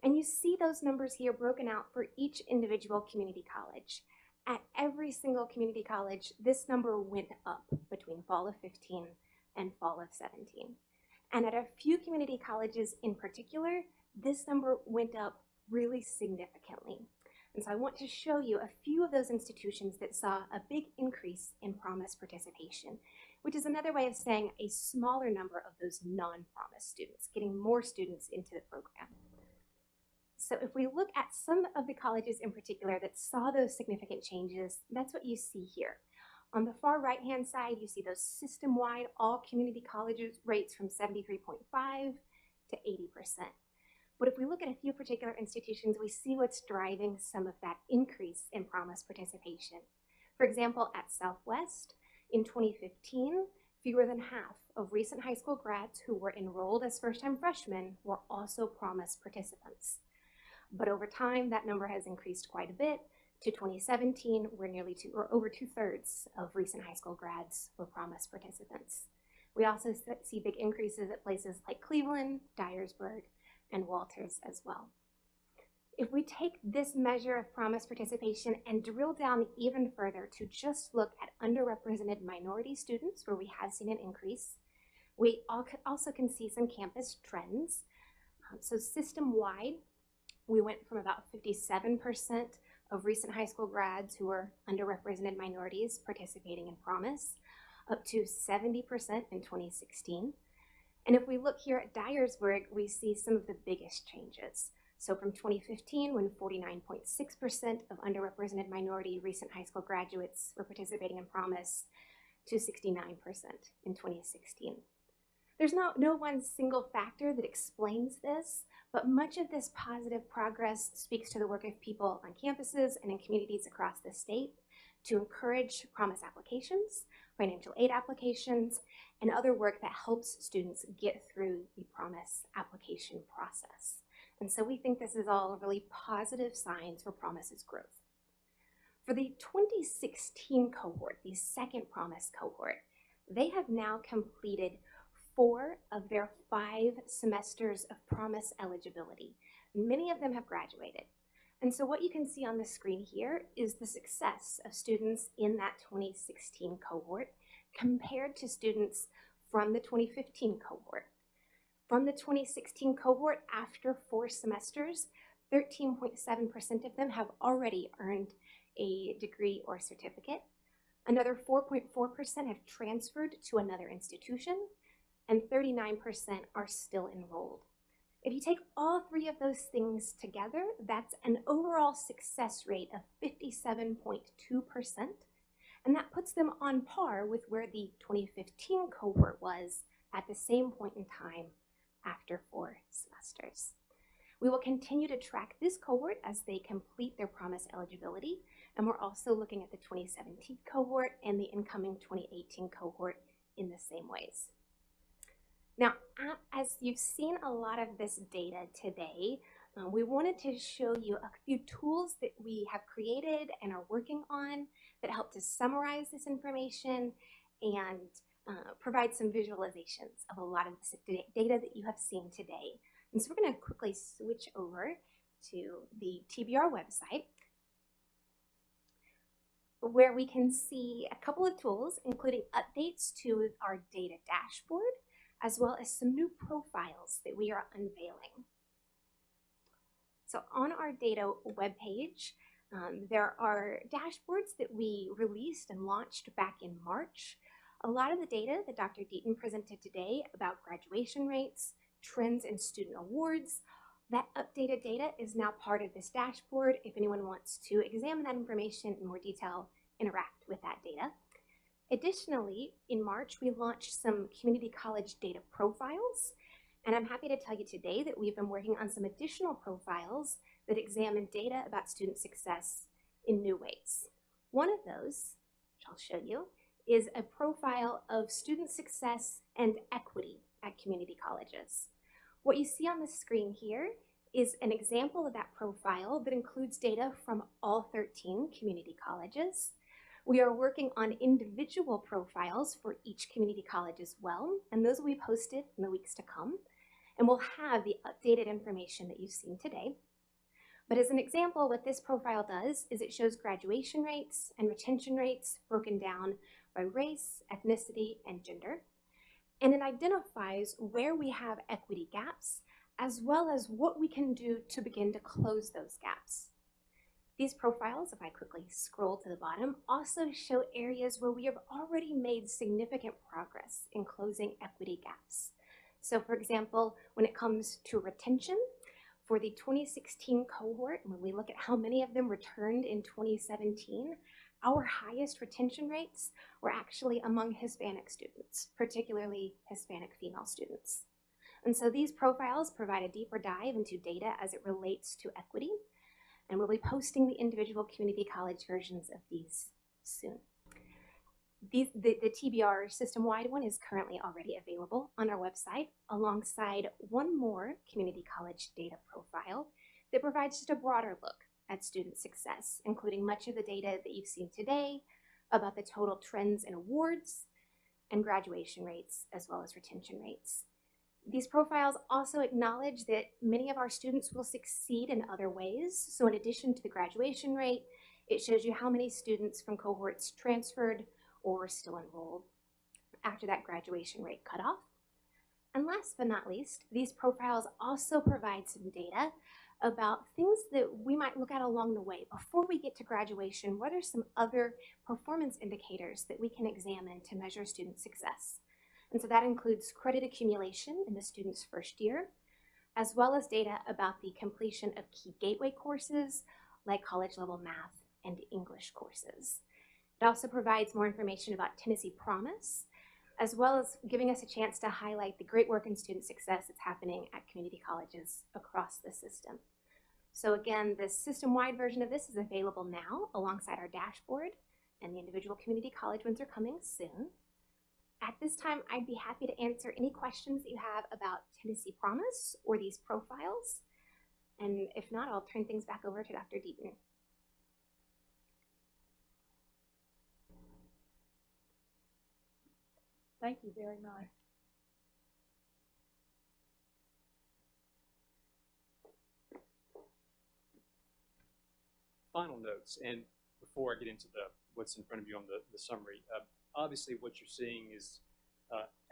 And you see those numbers here broken out for each individual community college. At every single community college, this number went up between fall of 15 and fall of 17. And at a few community colleges in particular, this number went up really significantly. And so I want to show you a few of those institutions that saw a big increase in Promise participation, which is another way of saying a smaller number of those non-Promise students, getting more students into the program. So if we look at some of the colleges in particular that saw those significant changes, that's what you see here. On the far right-hand side, you see those system-wide all community colleges rates from 73.5 to 80%. But if we look at a few particular institutions, we see what's driving some of that increase in Promise participation. For example, at Southwest, in 2015, fewer than half of recent high school grads who were enrolled as first-time freshmen were also Promise participants. But over time, that number has increased quite a bit. To 2017, where over 2/3 of recent high school grads were Promise participants. We also see big increases at places like Cleveland, Dyersburg, and Walters as well. If we take this measure of promise participation and drill down even further to just look at underrepresented minority students, where we have seen an increase, we also can see some campus trends. So system-wide, we went from about 57% of recent high school grads who were underrepresented minorities participating in Promise, up to 70% in 2016. And if we look here at Dyersburg, we see some of the biggest changes. So from 2015, when 49.6% of underrepresented minority recent high school graduates were participating in Promise, to 69% in 2016. There's no one single factor that explains this, but much of this positive progress speaks to the work of people on campuses and in communities across the state to encourage Promise applications, financial aid applications, and other work that helps students get through the Promise application process. And so we think this is all really positive signs for Promise's growth. For the 2016 cohort, the second Promise cohort, they have now completed 4 of their 5 semesters of Promise eligibility. Many of them have graduated. And so what you can see on the screen here is the success of students in that 2016 cohort compared to students from the 2015 cohort. From the 2016 cohort, after 4 semesters, 13.7% of them have already earned a degree or certificate. Another 4.4% have transferred to another institution, and 39% are still enrolled. If you take all 3 of those things together, that's an overall success rate of 57.2%, and that puts them on par with where the 2015 cohort was at the same point in time after 4 semesters. We will continue to track this cohort as they complete their Promise eligibility, and we're also looking at the 2017 cohort and the incoming 2018 cohort in the same ways. Now, as you've seen a lot of this data today, we wanted to show you a few tools that we have created and are working on that help to summarize this information and provide some visualizations of a lot of this data that you have seen today. And so we're going to quickly switch over to the TBR website, where we can see a couple of tools, including updates to our data dashboard, as well as some new profiles that we are unveiling. So on our data webpage, there are dashboards that we released and launched back in March. A lot of the data that Dr. Deaton presented today about graduation rates, trends in student awards, that updated data is now part of this dashboard. If anyone wants to examine that information in more detail, interact with that data. Additionally, in March, we launched some community college data profiles, and I'm happy to tell you today that we've been working on some additional profiles that examine data about student success in new ways. One of those, which I'll show you, is a profile of student success and equity at community colleges. What you see on the screen here is an example of that profile that includes data from all 13 community colleges. We are working on individual profiles for each community college as well, and those will be posted in the weeks to come, and we'll have the updated information that you've seen today. But as an example, what this profile does is it shows graduation rates and retention rates broken down by race, ethnicity, and gender, and it identifies where we have equity gaps, as well as what we can do to begin to close those gaps. These profiles, if I quickly scroll to the bottom, also show areas where we have already made significant progress in closing equity gaps. So for example, when it comes to retention, for the 2016 cohort, when we look at how many of them returned in 2017, our highest retention rates were actually among Hispanic students, particularly Hispanic female students. And so these profiles provide a deeper dive into data as it relates to equity, and we'll be posting the individual community college versions of these soon. The TBR system-wide one is currently already available on our website, alongside one more community college data profile that provides just a broader look at student success, including much of the data that you've seen today about the total trends in awards and graduation rates, as well as retention rates. These profiles also acknowledge that many of our students will succeed in other ways. So in addition to the graduation rate, it shows you how many students from cohorts transferred or were still enrolled after that graduation rate cutoff. And last but not least, these profiles also provide some data about things that we might look at along the way. Before we get to graduation, what are some other performance indicators that we can examine to measure student success? And so that includes credit accumulation in the student's first year, as well as data about the completion of key gateway courses like college level math and English courses. It also provides more information about Tennessee Promise, as well as giving us a chance to highlight the great work in student success that's happening at community colleges across the system. So again, the system-wide version of this is available now alongside our dashboard, and the individual community college ones are coming soon. At this time, I'd be happy to answer any questions that you have about Tennessee Promise or these profiles. And if not, I'll turn things back over to Dr. Deaton. Thank you very much. Final notes, and before I get into what's in front of you on the summary, obviously what you're seeing is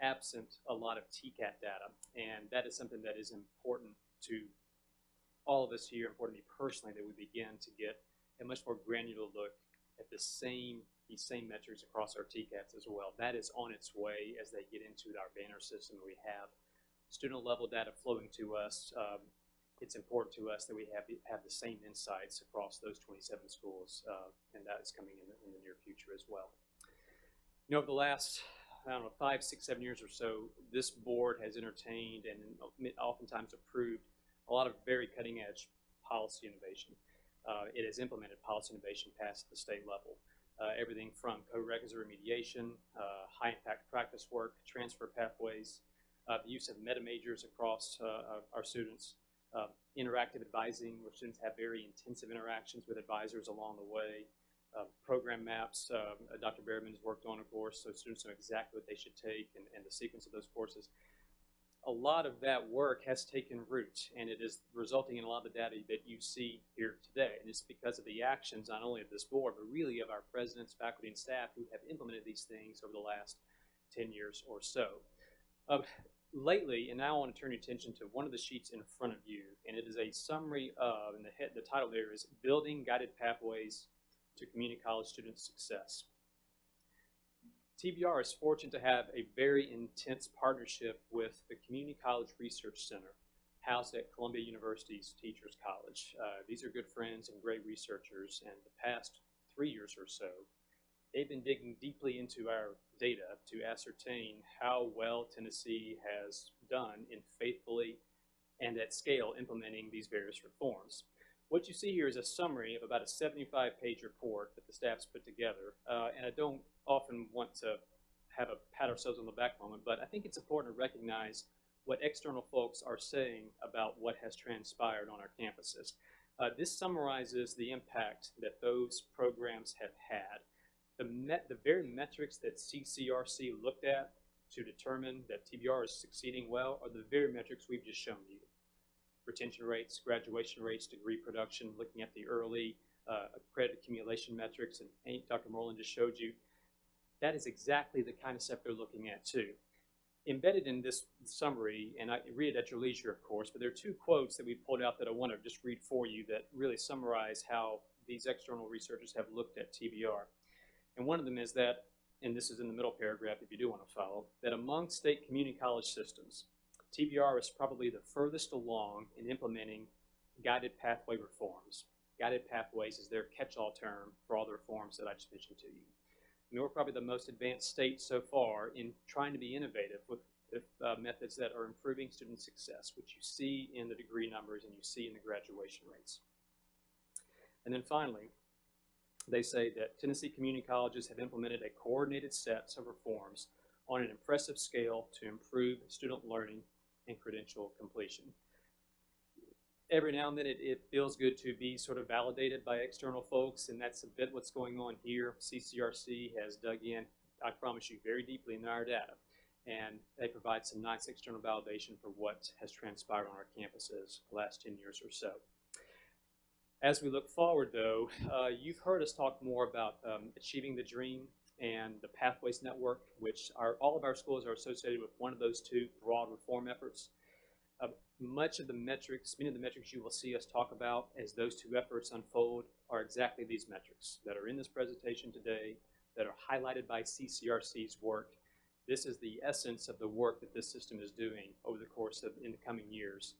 absent a lot of Tcat data, and that is something that is important to all of us here, important to me personally, that we begin to get a much more granular look at these same metrics across our Tcats as well. That is on its way as they get into our banner system. We have student level data flowing to us. It's important to us that we have the same insights across those 27 schools, and that is coming in the near future as well. You know, over the last, I don't know, 5, 6, 7 years or so, this board has entertained and oftentimes approved a lot of very cutting edge policy innovation. It has implemented policy innovation past the state level. Everything from co-requisite remediation, high impact practice work, transfer pathways, the use of meta majors across our students, interactive advising, where students have very intensive interactions with advisors along the way, program maps, Dr. Behrman has worked on, of course, so students know exactly what they should take and the sequence of those courses. A lot of that work has taken root, and it is resulting in a lot of the data that you see here today. And it's because of the actions not only of this board, but really of our presidents, faculty, and staff who have implemented these things over the last 10 years or so. Lately, and now I want to turn your attention to one of the sheets in front of you, and it is a summary of, and the title there is Building Guided Pathways to Community College Student Success. TBR is fortunate to have a very intense partnership with the Community College Research Center, housed at Columbia University's Teachers College. These are good friends and great researchers, and the past 3 years or so, they've been digging deeply into our data to ascertain how well Tennessee has done in faithfully and at scale implementing these various reforms. What you see here is a summary of about a 75-page report that the staff's put together, and I don't often want to have a pat ourselves on the back moment, but I think it's important to recognize what external folks are saying about what has transpired on our campuses. This summarizes the impact that those programs have had. The very metrics that CCRC looked at to determine that TBR is succeeding well are the very metrics we've just shown you. Retention rates, graduation rates, degree production, looking at the early credit accumulation metrics, and Dr. Moreland just showed you. That is exactly the kind of stuff they're looking at too. Embedded in this summary, and I read it at your leisure, of course, but there are 2 quotes that we pulled out that I want to just read for you that really summarize how these external researchers have looked at TBR. And one of them is that, and this is in the middle paragraph if you do want to follow, that among state community college systems, TBR is probably the furthest along in implementing guided pathway reforms. Guided pathways is their catch-all term for all the reforms that I just mentioned to you. And we're probably the most advanced state so far in trying to be innovative with methods that are improving student success, which you see in the degree numbers and you see in the graduation rates. And then finally, they say that Tennessee community colleges have implemented a coordinated set of reforms on an impressive scale to improve student learning and credential completion. Every now and then it feels good to be sort of validated by external folks, and that's a bit what's going on here. CCRC has dug in, I promise you, very deeply in our data. and they provide some nice external validation for what has transpired on our campuses the last 10 years or so. As we look forward, though, you've heard us talk more about achieving the dream and the Pathways Network, which all of our schools are associated with one of those two broad reform efforts. Many of the metrics you will see us talk about as those two efforts unfold are exactly these metrics that are in this presentation today, that are highlighted by CCRC's work. This is the essence of the work that this system is doing over the course of in the coming years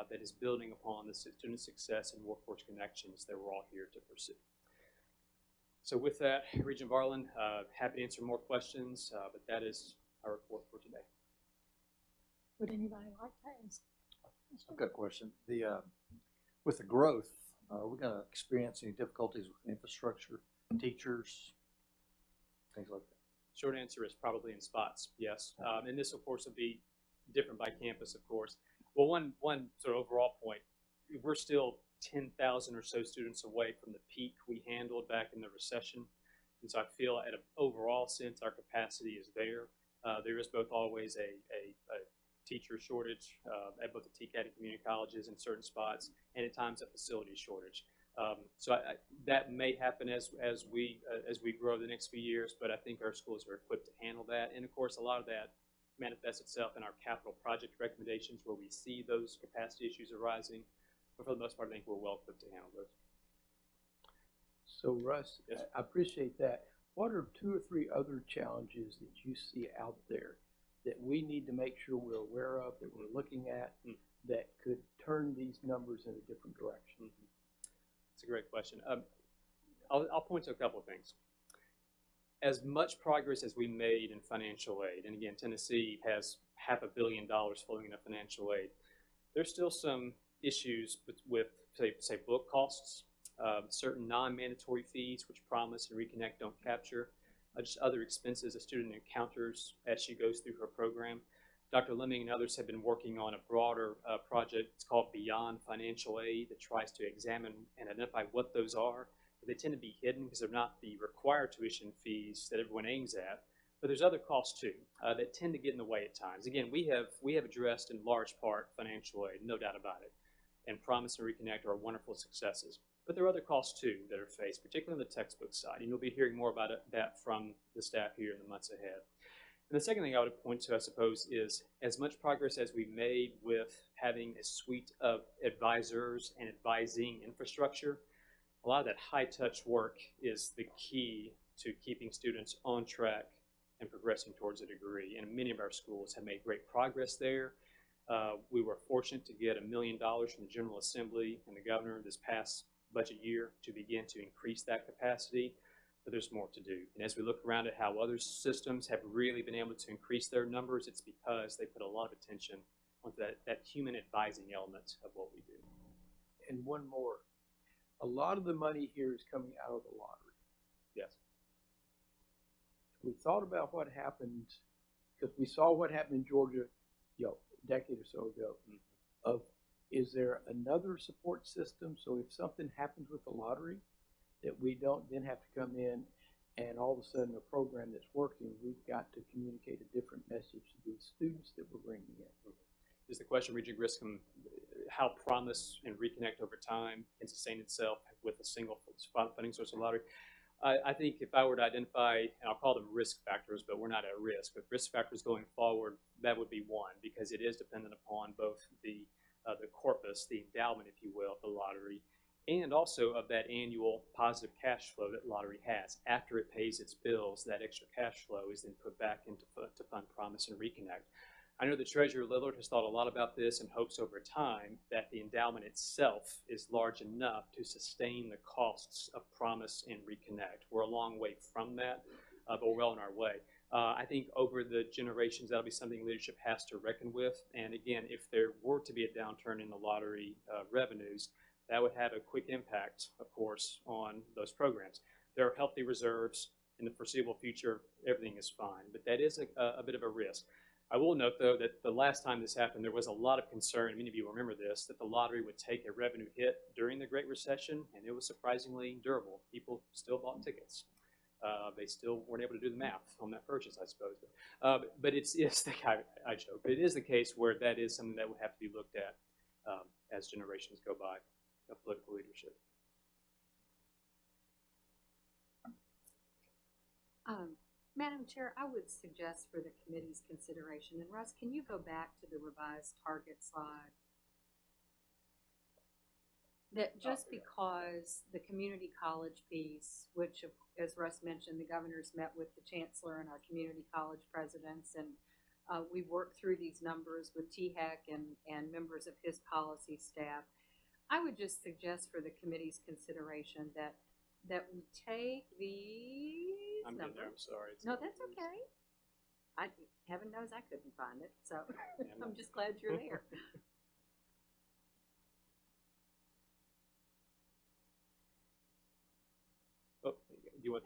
that is building upon the student success and workforce connections that we're all here to pursue. So with that, Regent Varlin, happy to answer more questions, but that is our report for today. Would anybody like to ask? I've got a question. With the growth, are we going to experience any difficulties with infrastructure, teachers, things like that? Short answer is probably in spots, yes. And this, of course, will be different by campus, of course. Well, one sort of overall point, we're still 10,000 or so students away from the peak we handled back in the recession. And so I feel at an overall sense, our capacity is there. There is both always a teacher shortage at both the Tcat and community colleges in certain spots, and at times a facility shortage. So that may happen as we grow the next few years, but I think our schools are equipped to handle that. And of course, a lot of that manifests itself in our capital project recommendations where we see those capacity issues arising. But for the most part, I think we're well equipped to handle those. So Russ, Yes. I appreciate that. What are 2 or 3 other challenges that you see out there that we need to make sure we're aware of, that we're looking at, that could turn these numbers in a different direction? It's a great question. I'll point to a couple of things. As much progress as we made in financial aid, and again, Tennessee has $500 million flowing into financial aid, there's still some issues with say book costs, certain non-mandatory fees, which Promise and Reconnect don't capture, just other expenses a student encounters as she goes through her program. Dr. Lemming and others have been working on a broader project. It's called Beyond Financial Aid that tries to examine and identify what those are. They tend to be hidden because they're not the required tuition fees that everyone aims at. But there's other costs too that tend to get in the way at times. Again, we have addressed in large part financial aid, no doubt about it. And Promise and Reconnect are wonderful successes. But there are other costs too that are faced, particularly on the textbook side. And you'll be hearing more about that from the staff here in the months ahead. And the second thing I would point to, I suppose, is as much progress as we've made with having a suite of advisors and advising infrastructure, a lot of that high-touch work is the key to keeping students on track and progressing towards a degree. And many of our schools have made great progress there. We were fortunate to get $1 million from the General Assembly and the governor this past budget year to begin to increase that capacity, but there's more to do. And as we look around at how other systems have really been able to increase their numbers, it's because they put a lot of attention on that human advising element of what we do. And one more. A lot of the money here is coming out of the lottery. Yes. We thought about what happened, because we saw what happened in Georgia, a decade or so ago. Is there another support system so if something happens with the lottery that we don't then have to come in and all of a sudden a program that's working, we've got to communicate a different message to these students that we're bringing in? Is the question, Regent Griscom, how Promise and Reconnect over time can sustain itself with a single funding source of lottery? I think if I were to identify, and I'll call them risk factors, but we're not at risk, but risk factors going forward, that would be one, because it is dependent upon both the corpus, the endowment, if you will, of the lottery, and also of that annual positive cash flow that lottery has. After it pays its bills, that extra cash flow is then put back into to fund Promise and Reconnect. I know the Treasurer Lillard has thought a lot about this and hopes over time that the endowment itself is large enough to sustain the costs of Promise and Reconnect. We're a long way from that, but we're well on our way. I think over the generations, that'll be something leadership has to reckon with. And again, if there were to be a downturn in the lottery revenues, that would have a quick impact, of course, on those programs. There are healthy reserves. In the foreseeable future, everything is fine, but that is a bit of a risk. I will note, though, that the last time this happened, there was a lot of concern, many of you remember this, that the lottery would take a revenue hit during the Great Recession, and it was surprisingly durable. People still bought tickets. They still weren't able to do the math on that purchase, I suppose. But it's I joke, but it is the case where that is something that would have to be looked at as generations go by of political leadership. Madam Chair, I would suggest for the committee's consideration, and Russ, can you go back to the revised target slide? That just because the community college piece, which, as Russ mentioned, the governor's met with the chancellor and our community college presidents, and we worked through these numbers with Tcat and members of his policy staff. I would just suggest for the committee's consideration that we take these I'm numbers. getting there, I'm sorry. No, that's okay. Heaven knows I couldn't find it, so I'm just glad you're there. Oh, do you want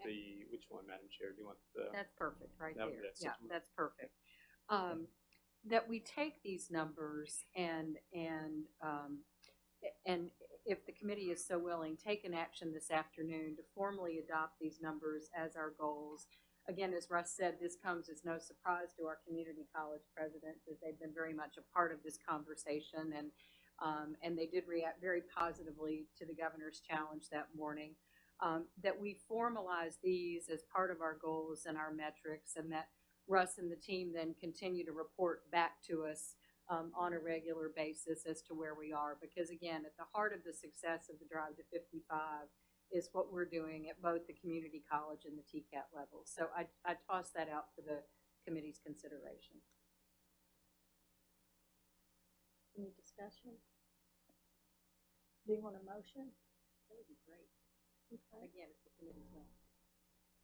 which one, Madam Chair? Do you want the? That's perfect, right That- there. that's Yeah, it. that's perfect. That we take these numbers and if the committee is so willing, take an action this afternoon to formally adopt these numbers as our goals. Again, as Russ said, this comes as no surprise to our community college presidents, as they've been very much a part of this conversation, and they did react very positively to the governor's challenge that morning. That we formalize these as part of our goals and our metrics, and that Russ and the team then continue to report back to us on a regular basis as to where we are. Because again, at the heart of the success of the Drive to 55 is what we're doing at both the community college and the Tcat levels. So I toss that out for the committee's consideration. Any discussion? Do you want a motion? That would be great. Okay. Again, if the committee's not.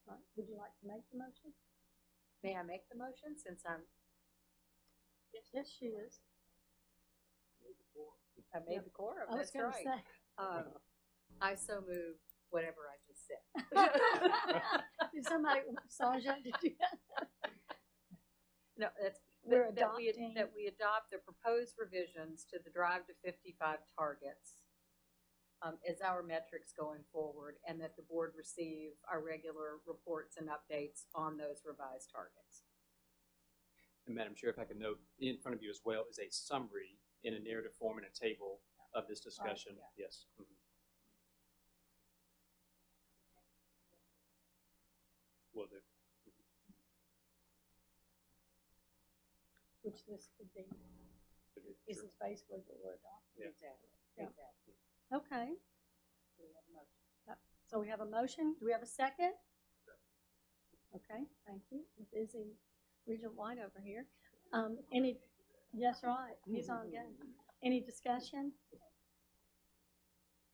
All right. Would you like to make the motion? May I make the motion since I'm? Yes, she is. I made the quorum. I was That's gonna right. say. I so move whatever I just said. Did somebody, Sandra, did you? No, that's We're that we adopting. adopt the proposed revisions to the Drive to 55 targets as our metrics going forward, and that the board receive our regular reports and updates on those revised targets. And Madam Chair, if I could note, in front of you as well is a summary in a narrative form and a table of this discussion. yeah. Yes. Mhm. Will do. Which this could be, this Sure. is basically what we're adopting. Yeah. Exactly. Yeah. Exactly. Okay, So we have a motion. so we have a motion. Do we have a second? Okay, thank you. We're busy Regent White over here. Yes, right, he's on again. Any discussion?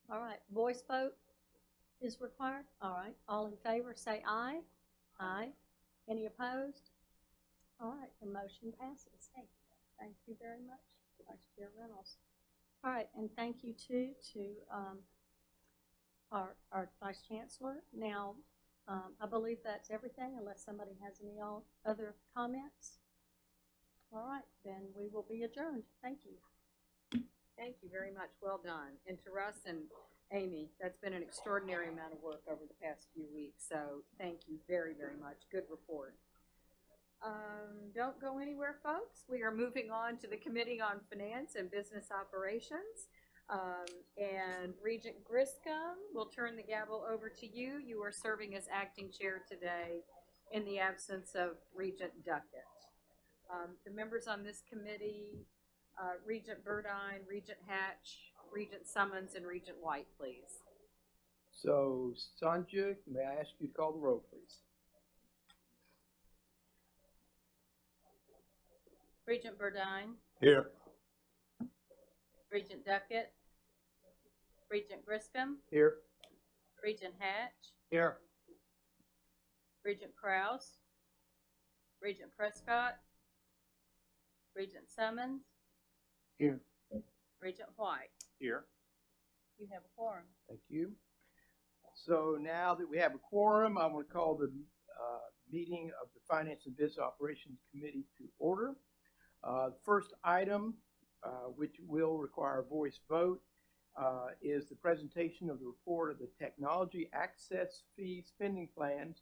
All right, voice vote is required. All right, all in favor, say aye. Aye. Any opposed? All right, the motion passes. Thank you very much, Vice Chair Reynolds. All right, and thank you too to our Vice Chancellor. Now, I believe that's everything unless somebody has any other comments. All right, then we will be adjourned. Thank you. Thank you very much. Well done. And to Russ and Amy, that's been an extraordinary amount of work over the past few weeks. So thank you very, very much. Good report. Don't go anywhere, folks. We are moving on to the Committee on Finance and Business Operations. And Regent Griscom, we'll turn the gavel over to you. You are serving as acting chair today in the absence of Regent Duckett. The members on this committee, Regent Burdine, Regent Hatch, Regent Summons, and Regent White, please. So, Sanjay, may I ask you to call the roll, please? Regent Burdine, Here. Regent Duckett, Regent Griscom, Here. Regent Hatch, Here. Regent Krause, Regent Prescott, Regent Summons, Here. Regent White. Here. You have a quorum. Thank you. So now that we have a quorum, I want to call the meeting of the Finance and Business Operations Committee to order. The first item, which will require a voice vote, is the presentation of the report of the Technology Access Fee Spending Plans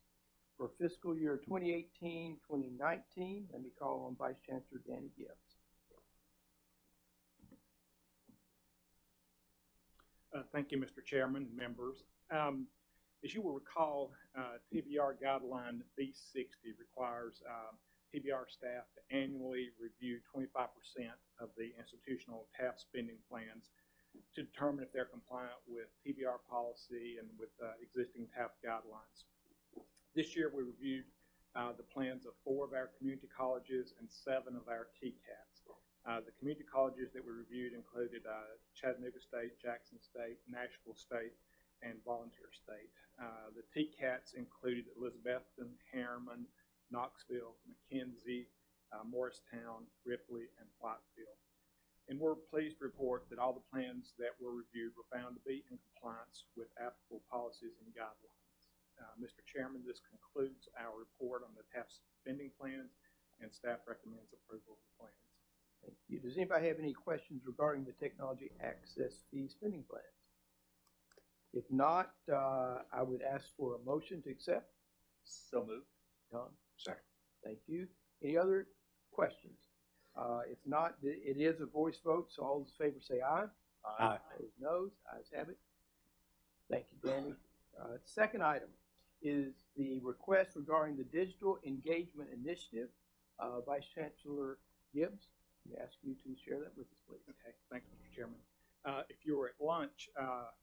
for fiscal year 2018-2019. Let me call on Vice Chancellor Danny Gibbs. Thank you, Mr. Chairman and members. As you will recall, TBR guideline B60 requires TBR staff to annually review 25% of the institutional TAF spending plans to determine if they're compliant with TBR policy and with existing TAF guidelines. This year we reviewed the plans of 4 of our community colleges and 7 of our Tcats. The community colleges that we reviewed included Chattanooga State, Jackson State, Nashville State, and Volunteer State. The Tcats included Elizabethton, Harriman, Knoxville, McKenzie, Morristown, Ripley, and Whitefield. And we're pleased to report that all the plans that were reviewed were found to be in compliance with applicable policies and guidelines. Mr. Chairman, this concludes our report on the TAF spending plans, and staff recommends approval of the plans. Thank you. Does anybody have any questions regarding the technology access fee spending plans? If not, I would ask for a motion to accept. So moved. John? Second. Thank you. Any other questions? If not, it is a voice vote, so all those in favor say aye. Aye. Those noes, ayes have it. Thank you, Danny. Second item is the request regarding the Digital Engagement Initiative. Vice Chancellor Gibbs, I ask you to share that with us, please. Okay, thanks, Mr. Chairman. If you were at lunch,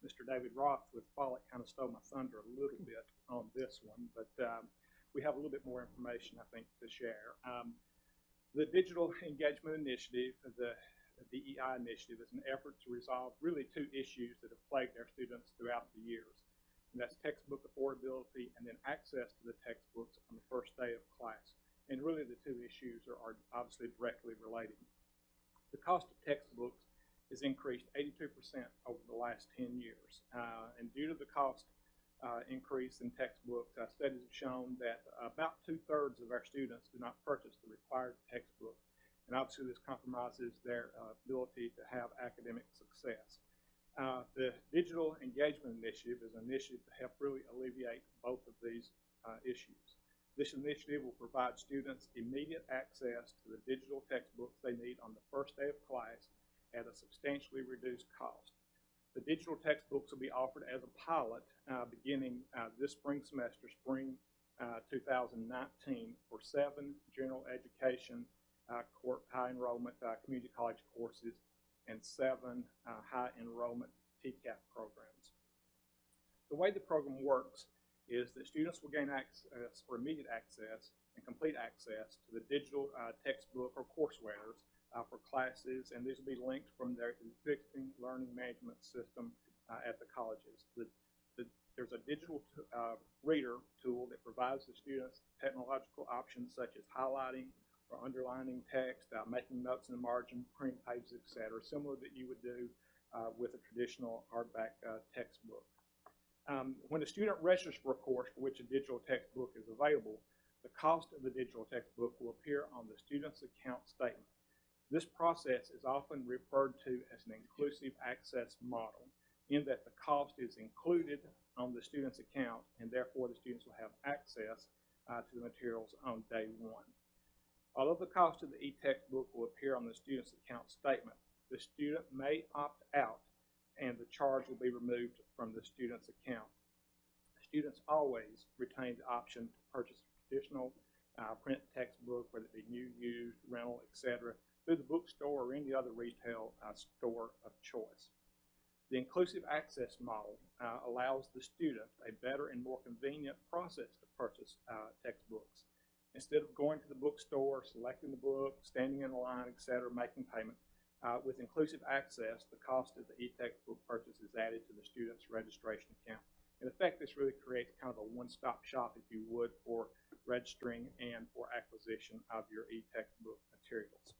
Mr. David Roth with Follett kind of stole my thunder a little bit on this one, but we have a little bit more information, I think, to share. The Digital Engagement Initiative, the DEI initiative, is an effort to resolve really 2 issues that have plagued our students throughout the years. And that's textbook affordability and then access to the textbooks on the first day of class. And really the 2 issues are obviously directly related. The cost of textbooks has increased 82% over the last 10 years. And due to the cost increase in textbooks, studies have shown that about 2/3 of our students do not purchase the required textbook. And obviously this compromises their ability to have academic success. The Digital Engagement Initiative is an initiative to help really alleviate both of these issues. This initiative will provide students immediate access to the digital textbooks they need on the first day of class at a substantially reduced cost. The digital textbooks will be offered as a pilot beginning this spring semester, spring 2019, for 7 general education high enrollment community college courses and 7 high enrollment Tcat programs. The way the program works is that students will gain access or immediate access and complete access to the digital textbook or coursewares for classes, and these will be linked from their existing learning management system at the colleges. There's a digital reader tool that provides the students technological options such as highlighting or underlining text, making notes in the margin, printing pages, etc., similar that you would do with a traditional hardback textbook. When a student registers for a course for which a digital textbook is available, the cost of the digital textbook will appear on the student's account statement. This process is often referred to as an inclusive access model, in that the cost is included on the student's account, and therefore the students will have access to the materials on day 1. Although the cost of the e-textbook will appear on the student's account statement, the student may opt out and the charge will be removed from the student's account. Students always retain the option to purchase a traditional print textbook, whether it be new, used, rental, etc., through the bookstore or any other retail store of choice. The inclusive access model allows the student a better and more convenient process to purchase textbooks. Instead of going to the bookstore, selecting the book, standing in a line, etc., making payment, with inclusive access, the cost of the e-textbook purchase is added to the student's registration account. In effect, this really creates kind of a one-stop shop, if you would, for registering and for acquisition of your e-textbook materials.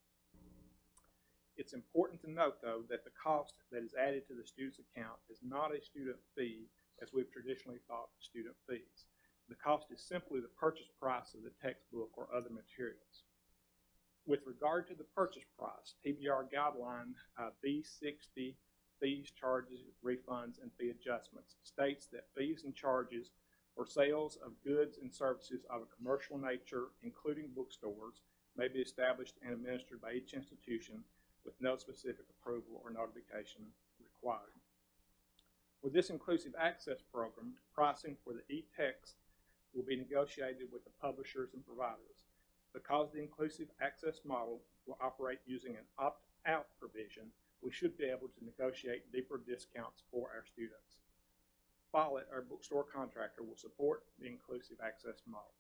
It's important to note, though, that the cost that is added to the student's account is not a student fee, as we've traditionally thought of student fees. The cost is simply the purchase price of the textbook or other materials. With regard to the purchase price, TBR guideline B60, fees, charges, refunds, and fee adjustments, states that fees and charges for sales of goods and services of a commercial nature, including bookstores, may be established and administered by each institution with no specific approval or notification required. With this inclusive access program, pricing for the e-text will be negotiated with the publishers and providers. Because the inclusive access model will operate using an opt-out provision, we should be able to negotiate deeper discounts for our students. Follett, our bookstore contractor, will support the inclusive access model.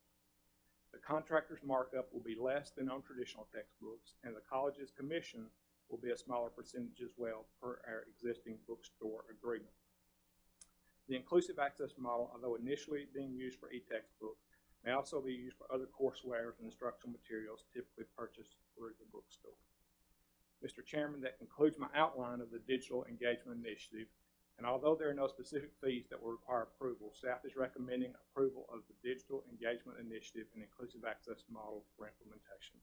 The contractor's markup will be less than on traditional textbooks, and the college's commission will be a smaller percentage as well per our existing bookstore agreement. The inclusive access model, although initially being used for e-textbooks, may also be used for other courseware and instructional materials typically purchased through the bookstore. Mr. Chairman, that concludes my outline of the Digital Engagement Initiative, and although there are no specific fees that will require approval, staff is recommending approval of the Digital Engagement Initiative and Inclusive Access Model for implementation.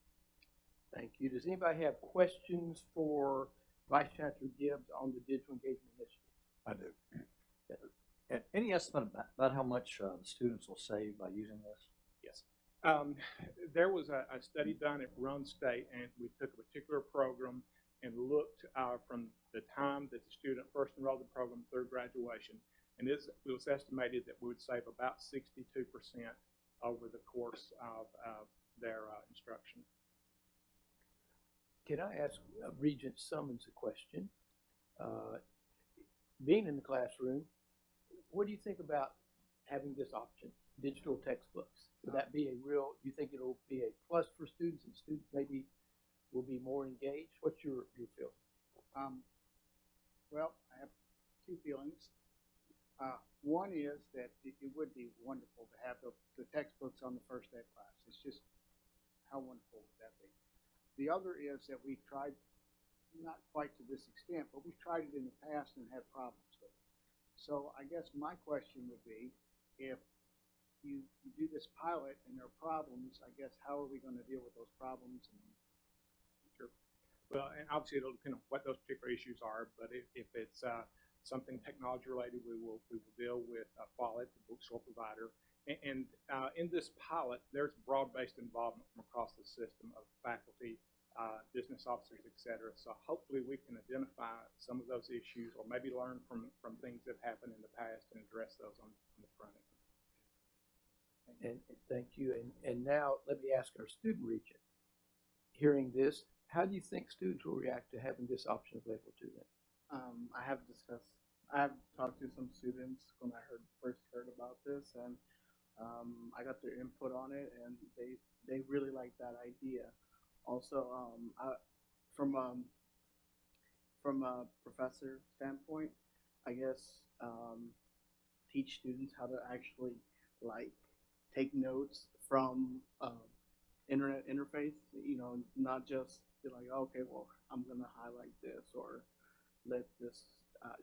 Thank you. Does anybody have questions for Vice Chancellor Gibbs on the Digital Engagement Initiative? I do. And any estimate about how much the students will save by using this? Yes. There was a study done at Run State, and we took a particular program and looked from the time that the student first enrolled in the program through graduation, and it was estimated that we would save about 62% over the course of their instruction. Can I ask Regent Summons a question? Being in the classroom, what do you think about having this option, digital textbooks? Would that be a real, do you think it'll be a plus for students and students maybe will be more engaged? What's your feeling? Well, I have two feelings. One is that it would be wonderful to have the textbooks on the first day of class. It's just, how wonderful would that be? The other is that we've tried, not quite to this extent, but we've tried it in the past and had problems with it. So I guess my question would be, if you do this pilot and there are problems, I guess how are we going to deal with those problems? Sure. Well, and obviously it'll depend on what those particular issues are, but if it's something technology related, we will deal with Follett, the bookstore provider. And in this pilot, there's broad-based involvement from across the system of faculty, business officers, et cetera. So hopefully we can identify some of those issues or maybe learn from things that have happened in the past and address those on the front end. And thank you. And now let me ask our student regent, hearing this, how do you think students will react to having this option available to them? I have talked to some students when I first heard about this, and I got their input on it, and they really like that idea. Also, from a professor standpoint, I guess teach students how to actually take notes from internet interface. You know, not just be like, okay, well, I'm gonna highlight this or let this.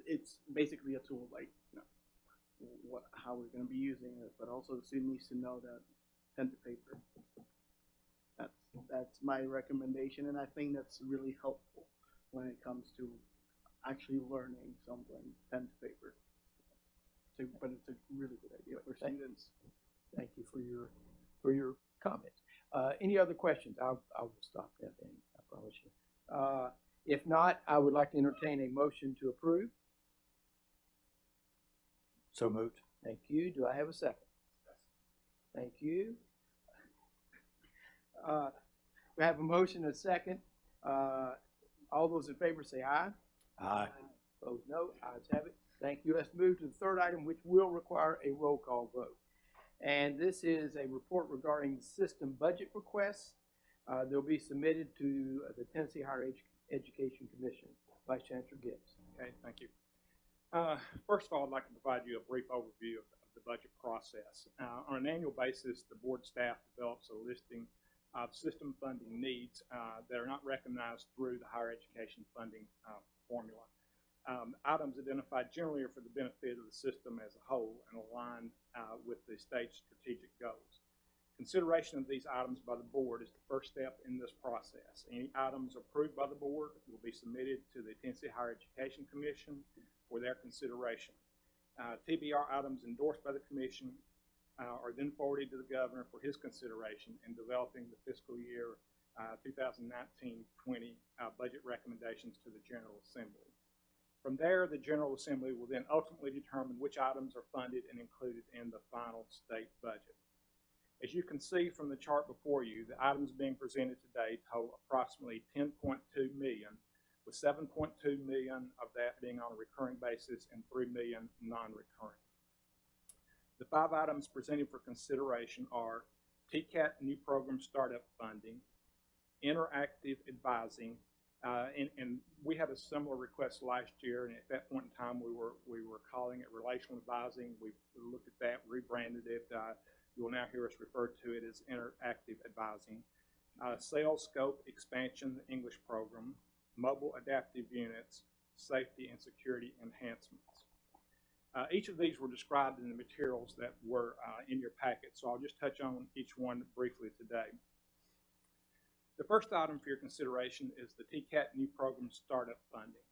It's basically a tool like, you know, how we're gonna be using it, but also the student needs to know that pen to paper. That's my recommendation, and I think that's really helpful when it comes to actually learning something pen to paper. But it's a really good idea for students. Thank you for your comments. Any other questions? I will stop that, Danny, I promise you. If not, I would like to entertain a motion to approve. So moved. Thank you. Do I have a second? Thank you. We have a motion and a second. All those in favor say aye. Aye. Opposed, no. Ayes have it. Thank you. Let's move to the third item, which will require a roll call vote. And this is a report regarding system budget requests. They'll be submitted to the Tennessee Higher Education Commission. Vice Chancellor Gibbs. Okay, thank you. First of all, I'd like to provide you a brief overview of the budget process. On an annual basis, the board staff develops a listing of system funding needs that are not recognized through the higher education funding formula. Items identified generally are for the benefit of the system as a whole and align with the state's strategic goals. Consideration of these items by the board is the first step in this process. Any items approved by the board will be submitted to the Tennessee Higher Education Commission for their consideration. TBR items endorsed by the commission are then forwarded to the governor for his consideration in developing the fiscal year 2019-20 budget recommendations to the General Assembly. From there, the General Assembly will then ultimately determine which items are funded and included in the final state budget. As you can see from the chart before you, the items being presented today total approximately $10.2 million, with $7.2 million of that being on a recurring basis and $3 million non-recurring. The 5 items presented for consideration are Tcat new program startup funding, interactive advising, and we had a similar request last year, and at that point in time we were calling it relational advising. We looked at that, rebranded it. You will now hear us refer to it as interactive advising. Sales scope expansion, the English program, mobile adaptive units, safety and security enhancements. Each of these were described in the materials that were in your packet, so I'll just touch on each one briefly today. The first item for your consideration is the Tcat new program startup funding.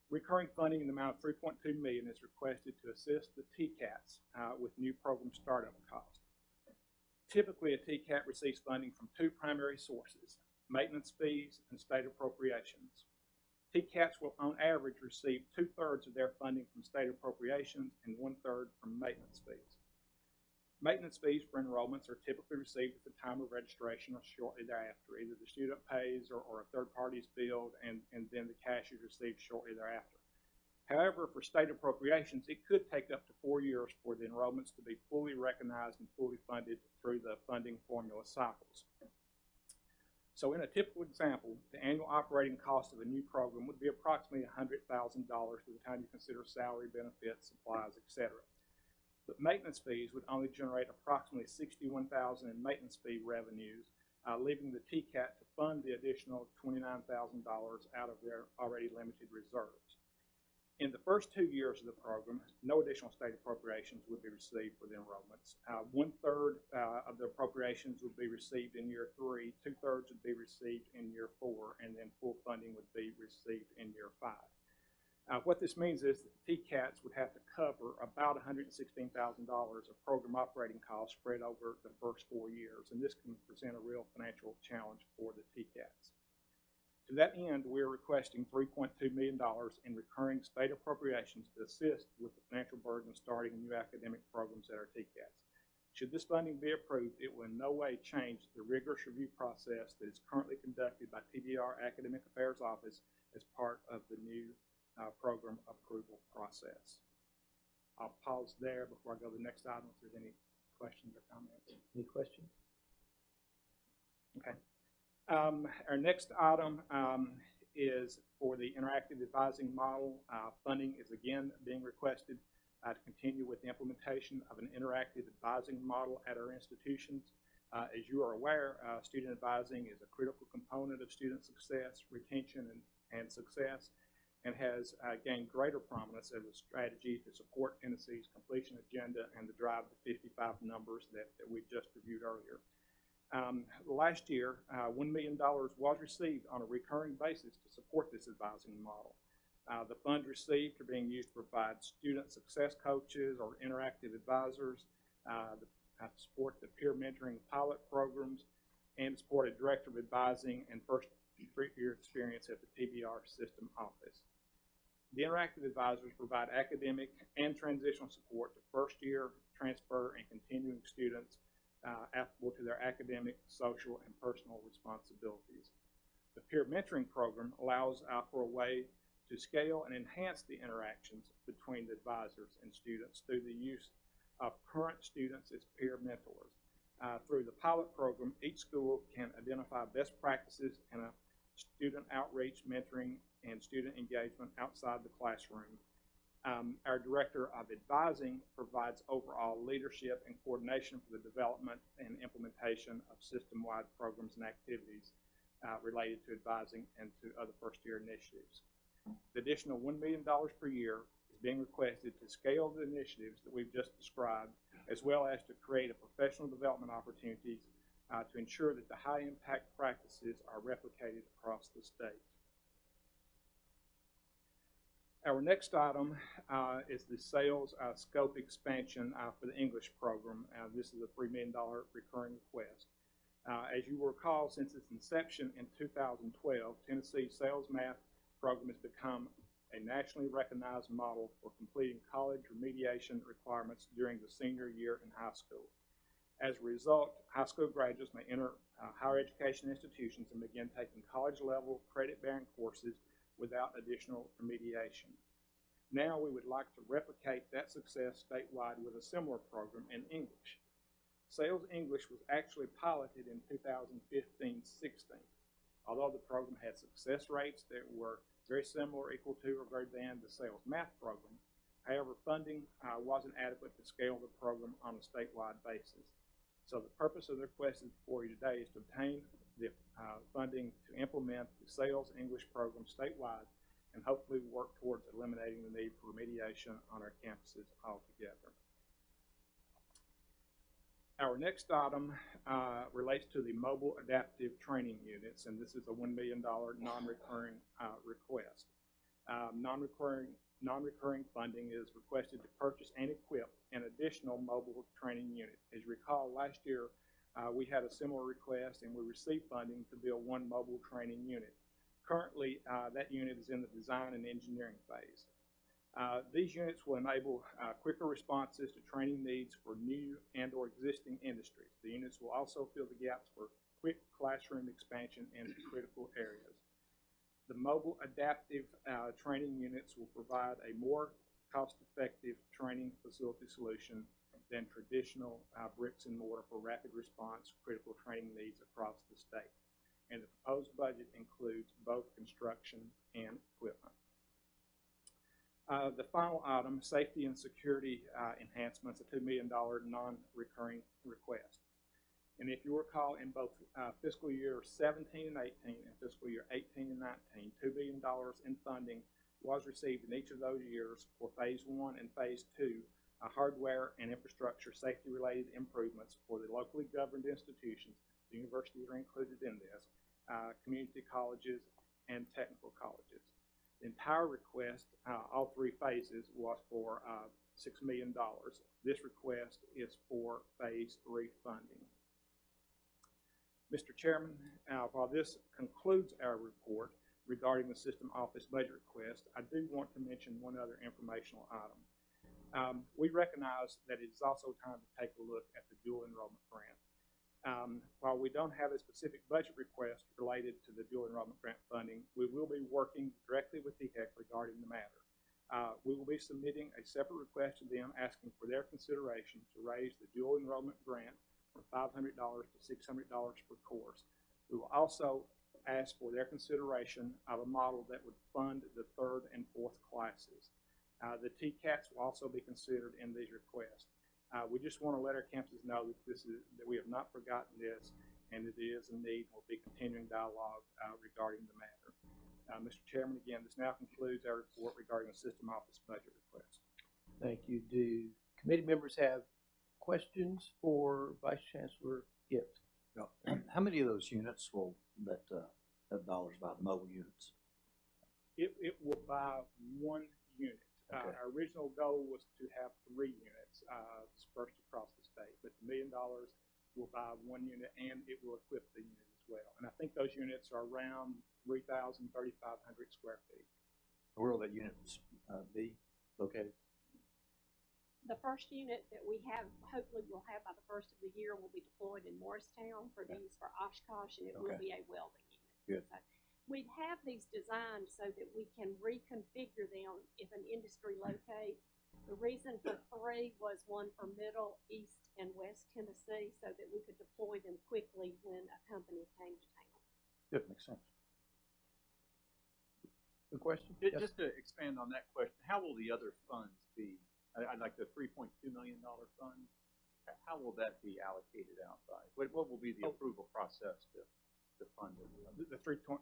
Recurring funding in the amount of $3.2 million is requested to assist the Tcats with new program startup costs. Typically, a Tcat receives funding from 2 primary sources, maintenance fees and state appropriations. Tcats will on average receive 2/3 of their funding from state appropriations and 1/3 from maintenance fees. Maintenance fees for enrollments are typically received at the time of registration or shortly thereafter. Either the student pays or a third party is billed, and then the cash is received shortly thereafter. However, for state appropriations, it could take up to 4 years for the enrollments to be fully recognized and fully funded through the funding formula cycles. So in a typical example, the annual operating cost of a new program would be approximately $100,000 by the time you consider salary, benefits, supplies, etc. But maintenance fees would only generate approximately $61,000 in maintenance fee revenues, leaving the Tcat to fund the additional $29,000 out of their already limited reserves. In the first 2 years of the program, no additional state appropriations would be received for the enrollments. 1/3 of the appropriations would be received in year 3, 2/3 would be received in year 4, and then full funding would be received in year 5. What this means is that the Tcats would have to cover about $116,000 of program operating costs spread over the first 4 years, and this can present a real financial challenge for the Tcats. To that end, we are requesting $3.2 million in recurring state appropriations to assist with the financial burden of starting new academic programs at our Tcats. Should this funding be approved, it will in no way change the rigorous review process that is currently conducted by TDR Academic Affairs Office as part of the new program approval process. I'll pause there before I go to the next item if there's any questions or comments. Any questions? Okay. Our next item is for the interactive advising model. Funding is again being requested to continue with the implementation of an interactive advising model at our institutions. As you are aware, student advising is a critical component of student success, retention, and success, and has gained greater prominence as a strategy to support Tennessee's completion agenda and the drive to 55 numbers that we just reviewed earlier. Last year, $1 million was received on a recurring basis to support this advising model. The funds received are being used to provide student success coaches or interactive advisors, to support the peer mentoring pilot programs, and to support a director of advising and first 3-year experience at the TBR system office. The interactive advisors provide academic and transitional support to first-year, transfer, and continuing students applicable to their academic, social, and personal responsibilities. The peer mentoring program allows for a way to scale and enhance the interactions between the advisors and students through the use of current students as peer mentors. Through the pilot program, each school can identify best practices in a student outreach, mentoring, and student engagement outside the classroom. Our Director of Advising provides overall leadership and coordination for the development and implementation of system-wide programs and activities related to advising and to other first-year initiatives. The additional $1 million per year is being requested to scale the initiatives that we've just described, as well as to create a professional development opportunities to ensure that the high-impact practices are replicated across the state. Our next item is the sales scope expansion for the English program. This is a $3 million recurring request. As you will recall, since its inception in 2012, Tennessee's sales math program has become a nationally recognized model for completing college remediation requirements during the senior year in high school. As a result, high school graduates may enter higher education institutions and begin taking college-level credit-bearing courses without additional remediation. Now we would like to replicate that success statewide with a similar program in English. Sales English was actually piloted in 2015-16. Although the program had success rates that were very similar, equal to, or greater than the sales math program, however, funding wasn't adequate to scale the program on a statewide basis. So the purpose of the request before you today is to obtain the funding to implement the sales English program statewide and hopefully work towards eliminating the need for remediation on our campuses altogether. Our next item relates to the mobile adaptive training units, and this is a $1 million non-recurring request. Non-recurring funding is requested to purchase and equip an additional mobile training unit. As you recall, last year we had a similar request and we received funding to build one mobile training unit. Currently, that unit is in the design and engineering phase. These units will enable quicker responses to training needs for new and or existing industries. The units will also fill the gaps for quick classroom expansion in critical areas. The mobile adaptive training units will provide a more cost-effective training facility solution than traditional bricks and mortar for rapid response critical training needs across the state. And the proposed budget includes both construction and equipment. The final item, safety and security enhancements, a $2 million non-recurring request. And if you recall, in both fiscal year 17 and 18 and fiscal year 18 and 19, $2 billion in funding was received in each of those years for phase 1 and phase 2 hardware and infrastructure safety-related improvements for the locally governed institutions. The universities are included in this, community colleges and technical colleges. The entire request, all 3 phases, was for $6 million. This request is for phase 3 funding. Mr. Chairman, while this concludes our report regarding the system office budget request, I do want to mention one other informational item. We recognize that it is also time to take a look at the dual enrollment grant. While we don't have a specific budget request related to the dual enrollment grant funding, we will be working directly with Tcat regarding the matter. We will be submitting a separate request to them asking for their consideration to raise the dual enrollment grant from $500 to $600 per course. We will also ask for their consideration of a model that would fund the 3rd and 4th classes. The Tcats will also be considered in these requests. We just want to let our campuses know that we have not forgotten this, and it is a need. We'll be continuing dialogue regarding the matter. Mr. Chairman, again, this now concludes our report regarding the system office budget request. Thank you. Do committee members have questions for Vice Chancellor Gibbs? No. How many of those units will that have dollars about mobile units? It will buy 1 unit. Okay. Our original goal was to have 3 units dispersed across the state, but the $1 million will buy 1 unit and it will equip the unit as well. And I think those units are around 3,000, 3,500 square feet. Where will that unit be located? The first unit that we have, hopefully we'll have by the first of the year, will be deployed in Morristown for these for Oshkosh, and it will be a welding unit. Good. So we'd have these designed so that we can reconfigure them if an industry locates. The reason for 3 was one for Middle, East, and West Tennessee so that we could deploy them quickly when a company came to town. Good, makes sense. Good question? Just to expand on that question, how will the other funds be? I'd like the $3.2 million fund. How will that be allocated out by? What will be the approval process to fund it? The $3.2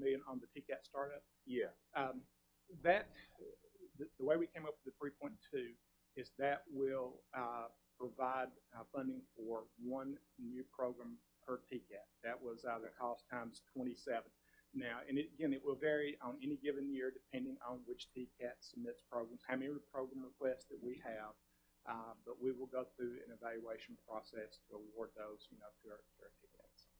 million on the Tcat startup? Yeah. The way we came up with the 3.2 is that will provide funding for 1 new program per Tcat. That was the cost times 27. Now, and again, it will vary on any given year depending on which Tcat submits programs, how many program requests that we have. But we will go through an evaluation process to award those, to our Tcats.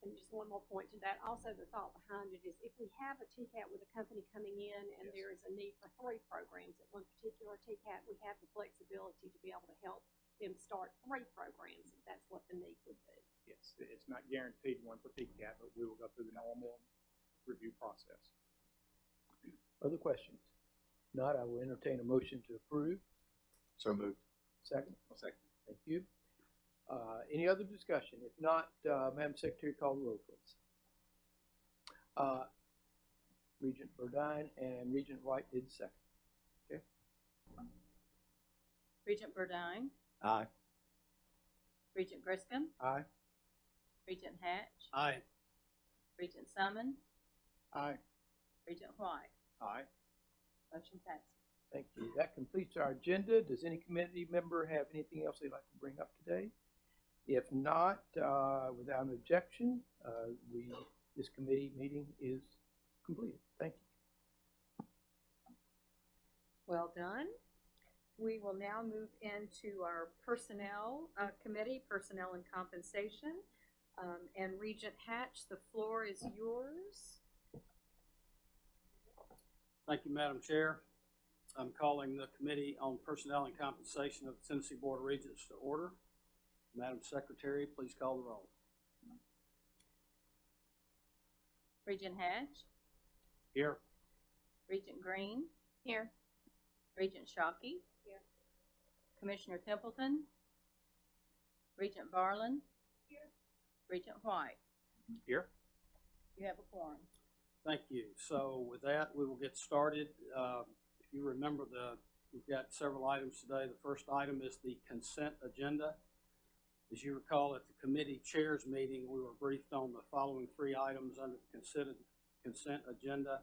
And just one more point to that, also the thought behind it is if we have a Tcat with a company coming in and Yes. there is a need for 3 programs at one particular Tcat, we have the flexibility to be able to help them start 3 programs if that's what the need would be. Yes, it's not guaranteed one for Tcat, but we will go through the normal review process. Other questions? If not, I will entertain a motion to approve. So moved. Second? I'll second. Thank you. Any other discussion? If not, Madam Secretary, call the roll, please. Regent Burdine and Regent White did second. Regent Burdine, Aye. Regent Griscom, Aye. Regent Hatch, Aye. Regent Summons, Aye. Regent White. Aye. Motion passes. Thank you. That completes our agenda. Does any committee member have anything else they'd like to bring up today? If not, without an objection, this committee meeting is completed. Thank you. Well done. We will now move into our Personnel Committee, Personnel and Compensation. And Regent Hatch, the floor is yours. Thank you, Madam Chair. I'm calling the Committee on Personnel and Compensation of the Tennessee Board of Regents to order. Madam Secretary, please call the roll. Regent Hatch, Here. Regent Green, Here. Regent Shockey. Here. Commissioner Templeton. Regent Barlin. Here. Regent White. Here. You have a quorum. Thank you. So with that, we will get started. If you remember, we've got several items today. The first item is the consent agenda. As you recall, at the committee chairs meeting, we were briefed on the following 3 items under the consent agenda.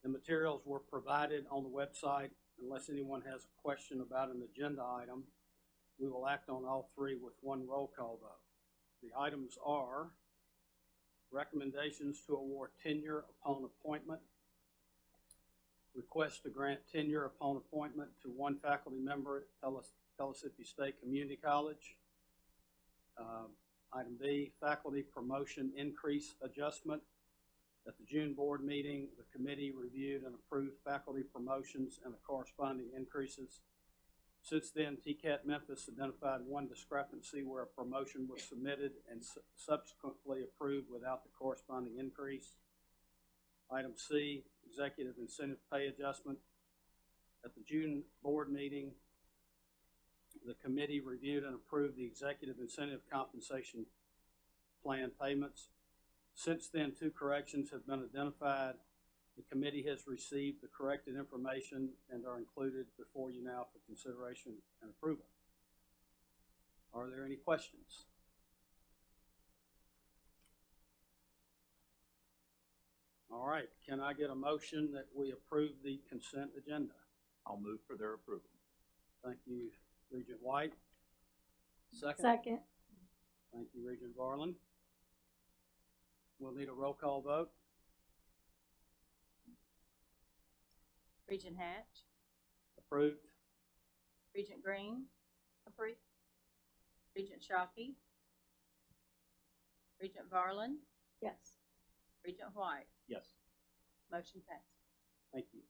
The materials were provided on the website. Unless anyone has a question about an agenda item, we will act on all 3 with one roll call vote. The items are recommendations to award tenure upon appointment, request to grant tenure upon appointment to one faculty member at Pellissippi State Community College. Item B, faculty promotion increase adjustment. At the June board meeting, the committee reviewed and approved faculty promotions and the corresponding increases. Since then, Tcat Memphis identified one discrepancy where a promotion was submitted and subsequently approved without the corresponding increase. Item C, executive incentive pay adjustment. At the June board meeting, the committee reviewed and approved the executive incentive compensation plan payments. Since then, 2 corrections have been identified. The committee has received the corrected information and are included before you now for consideration and approval. Are there any questions? All right, can I get a motion that we approve the consent agenda? I'll move for their approval. Thank you, Regent White. Second? Second. Thank you, Regent Varlin. We'll need a roll call vote. Regent Hatch, Approved. Regent Green, Approved. Regent Shockey, Regent Varlin, Yes. Regent White. Yes. Motion passed. Thank you.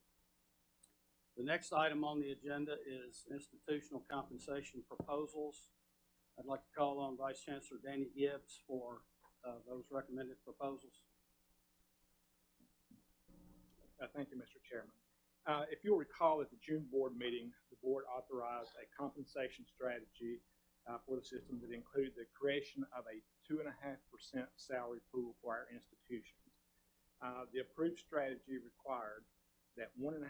The next item on the agenda is institutional compensation proposals. I'd like to call on Vice Chancellor Danny Gibbs for those recommended proposals. Thank you, Mr. Chairman. If you'll recall, at the June board meeting, the board authorized a compensation strategy for the system that included the creation of a 2.5% salary pool for our institutions. The approved strategy required that 1.5%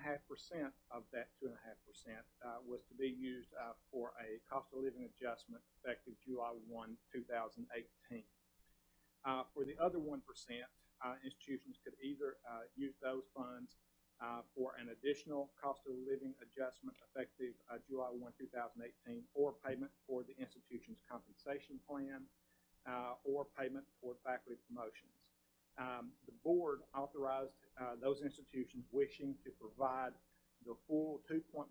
of that 2.5% was to be used for a cost of living adjustment effective July 1, 2018. For the other 1%, institutions could either use those funds for an additional cost of living adjustment effective July 1, 2018, or payment toward the institution's compensation plan, or payment toward faculty promotions. The board authorized those institutions wishing to provide the full 2.5%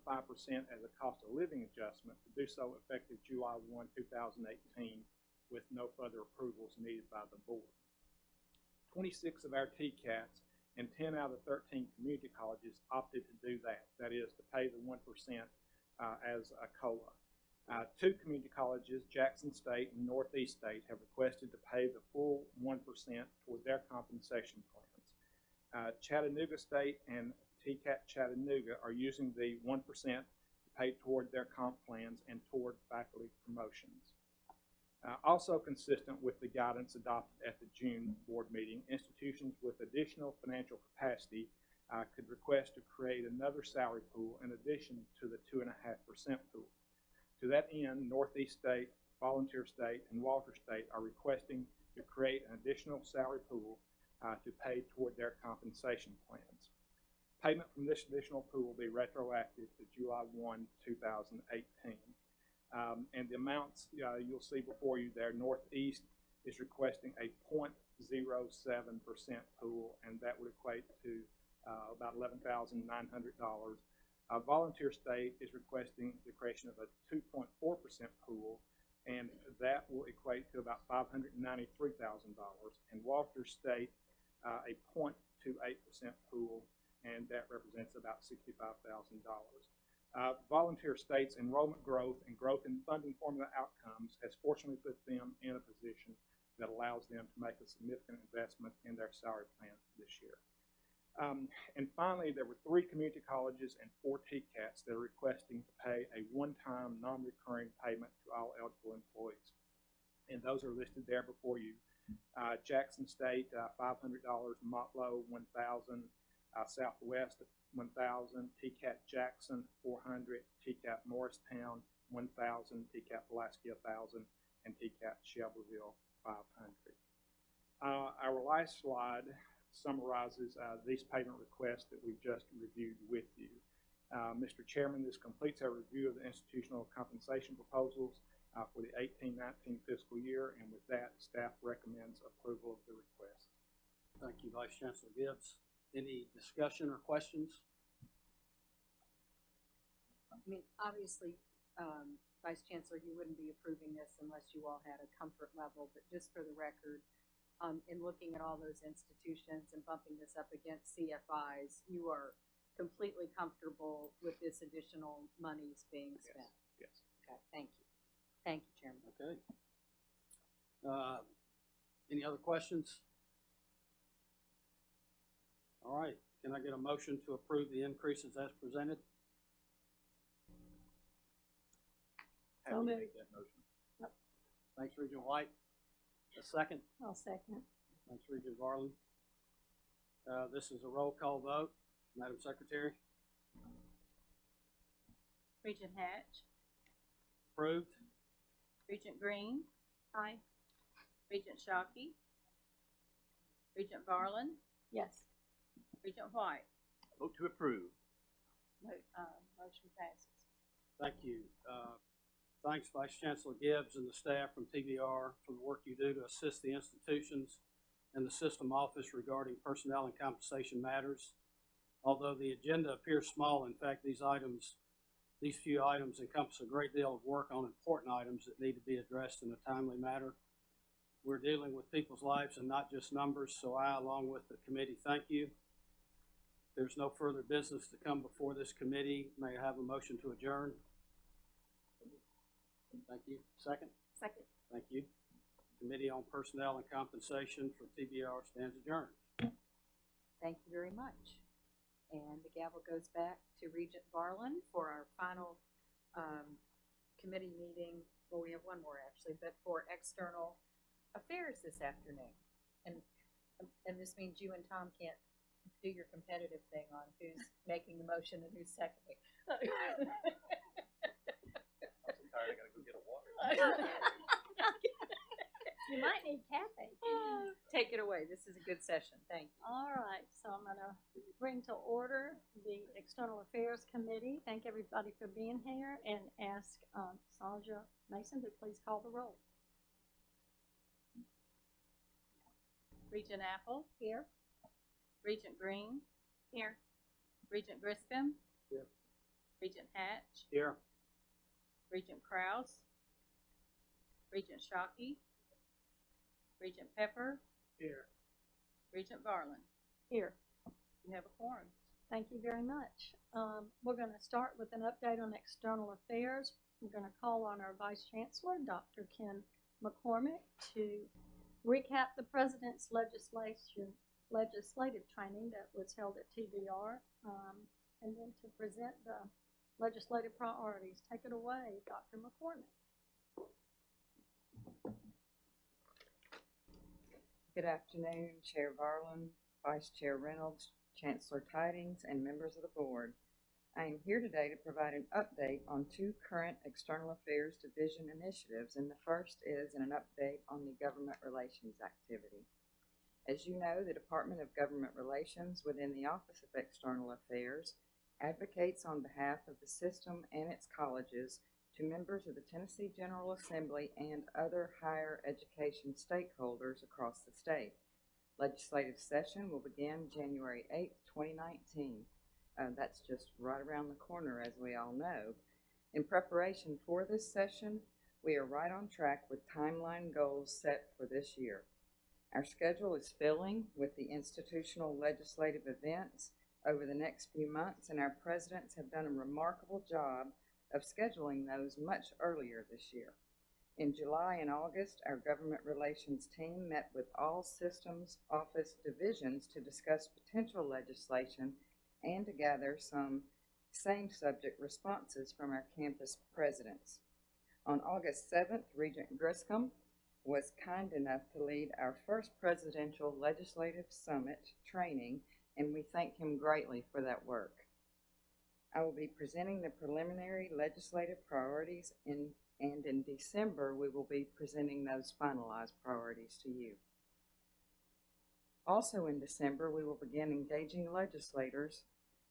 as a cost of living adjustment to do so effective July 1, 2018, with no further approvals needed by the board. 26 of our Tcats and 10 out of 13 community colleges opted to do that. That is, to pay the 1% as a COLA. 2 community colleges, Jackson State and Northeast State, have requested to pay the full 1% toward their compensation plans. Chattanooga State and Tcat Chattanooga are using the 1% to pay toward their comp plans and toward faculty promotions. Also consistent with the guidance adopted at the June board meeting, institutions with additional financial capacity could request to create another salary pool in addition to the 2.5% pool. To that end, Northeast State, Volunteer State, and Walter State are requesting to create an additional salary pool to pay toward their compensation plans. Payment from this additional pool will be retroactive to July 1, 2018. And the amounts you'll see before you there, Northeast is requesting a 0.07% pool, and that would equate to about $11,900. Volunteer State is requesting the creation of a 2.4% pool, and that will equate to about $593,000. And Walter State, a 0.28% pool, and that represents about $65,000. Volunteer State's enrollment growth and growth in funding formula outcomes has fortunately put them in a position that allows them to make a significant investment in their salary plan this year. And finally, there were 3 community colleges and 4 Tcats that are requesting to pay a one-time non-recurring payment to all eligible employees. And those are listed there before you. Jackson State, $500, Motlow, $1,000, Southwest, $1,000, Tcat Jackson, $400, Tcat Morristown, $1,000, Tcat Pulaski, $1,000, and Tcat Shelbyville, $500. Our last slide summarizes these payment requests that we've just reviewed with you. Mr. Chairman, this completes our review of the institutional compensation proposals for the 18-19 fiscal year, and with that, staff recommends approval of the request. Thank you, Vice Chancellor Gibbs. Any discussion or questions? I mean, obviously, Vice Chancellor, you wouldn't be approving this unless you all had a comfort level, but just for the record, in looking at all those institutions and bumping this up against CFIs, you are completely comfortable with this additional monies being spent? Yes. Okay, thank you. Thank you, Chairman. Okay. Any other questions? All right, can I get a motion to approve the increases as presented? So moved. Make that motion. Thanks, Regent White. A second? I'll second. Thanks, Regent Garland. This is a roll call vote. Madam Secretary? Regent Hatch, Approved? Regent Green, Aye. Regent Shockey, Regent Garland, Yes. Regent White. Vote to approve. Motion passes. Thank you. Thanks, Vice Chancellor Gibbs and the staff from TBR for the work you do to assist the institutions and the system office regarding personnel and compensation matters. Although the agenda appears small, in fact, these few items encompass a great deal of work on important items that need to be addressed in a timely manner. We're dealing with people's lives and not just numbers, so I, along with the committee, thank you. If there's no further business to come before this committee, may I have a motion to adjourn? Thank you. Second? Second. Thank you. Committee on Personnel and Compensation for TBR stands adjourned. Thank you very much. And the gavel goes back to Regent Garland for our final committee meeting. Well, we have one more actually, but for external affairs this afternoon. And this means you and Tom can't do your competitive thing on who's making the motion and who's seconding. I'm so tired, I gotta go get a water. You might need caffeine. Take it away. This is a good session. Thank you. All right, so I'm gonna bring to order the External Affairs Committee. Thank everybody for being here and ask Sandra Mason to please call the roll. Regent Apple? Here. Regent Green? Here. Regent Griscom? Here. Regent Hatch? Here. Regent Kraus? Regent Shockey? Regent Pepper? Here. Regent Garland? Here. You have a quorum. Thank you very much. We're going to start with an update on external affairs. We're going to call on our Vice Chancellor, Dr. Ken McCormick, to recap the President's legislative training that was held at TBR, and then to present the legislative priorities. Take it away, Dr. McCormick. Good afternoon, Chair Varlin, Vice Chair Reynolds, Chancellor Tidings, and members of the board. I am here today to provide an update on two current External Affairs Division initiatives, and the first is an update on the government relations activity. As you know, the Department of Government Relations within the Office of External Affairs advocates on behalf of the system and its colleges to members of the Tennessee General Assembly and other higher education stakeholders across the state. Legislative session will begin January 8th, 2019. That's just right around the corner, as we all know. In preparation for this session, we are right on track with timeline goals set for this year. Our schedule is filling with the institutional legislative events over the next few months, and our presidents have done a remarkable job of scheduling those much earlier this year. In July and August, our government relations team met with all systems office divisions to discuss potential legislation and to gather some same subject responses from our campus presidents. On August 7th, Regent Griscom was kind enough to lead our first presidential legislative summit training, and we thank him greatly for that work. I will be presenting the preliminary legislative priorities, and in December we will be presenting those finalized priorities to you. Also in December, we will begin engaging legislators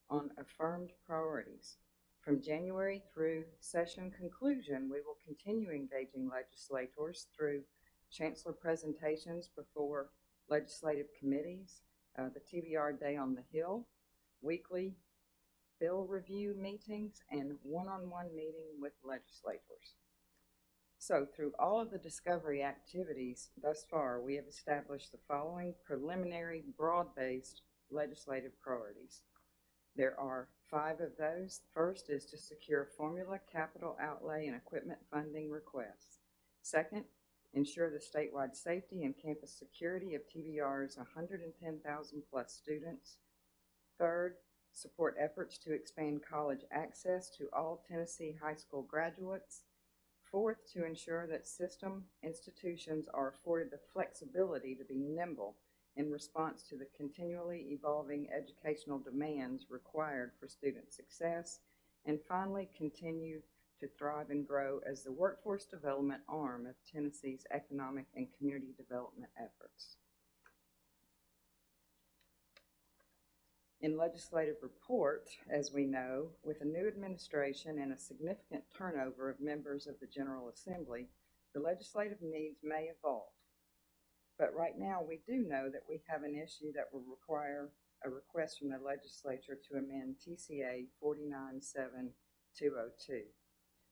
on affirmed priorities. From January through session conclusion, we will continue engaging legislators through chancellor presentations before legislative committees, the TBR Day on the Hill, weekly bill review meetings, and one-on-one meeting with legislators. So through all of the discovery activities thus far, we have established the following preliminary broad-based legislative priorities. There are 5 of those. First is to secure formula capital outlay and equipment funding requests. Second, ensure the statewide safety and campus security of TBR's 110,000 plus students. Third, support efforts to expand college access to all Tennessee high school graduates. Fourth, to ensure that system institutions are afforded the flexibility to be nimble in response to the continually evolving educational demands required for student success. And finally, continue to thrive and grow as the workforce development arm of Tennessee's economic and community development efforts. In legislative report, as we know, with a new administration and a significant turnover of members of the General Assembly, the legislative needs may evolve. But right now, we do know that we have an issue that will require a request from the legislature to amend TCA 497202.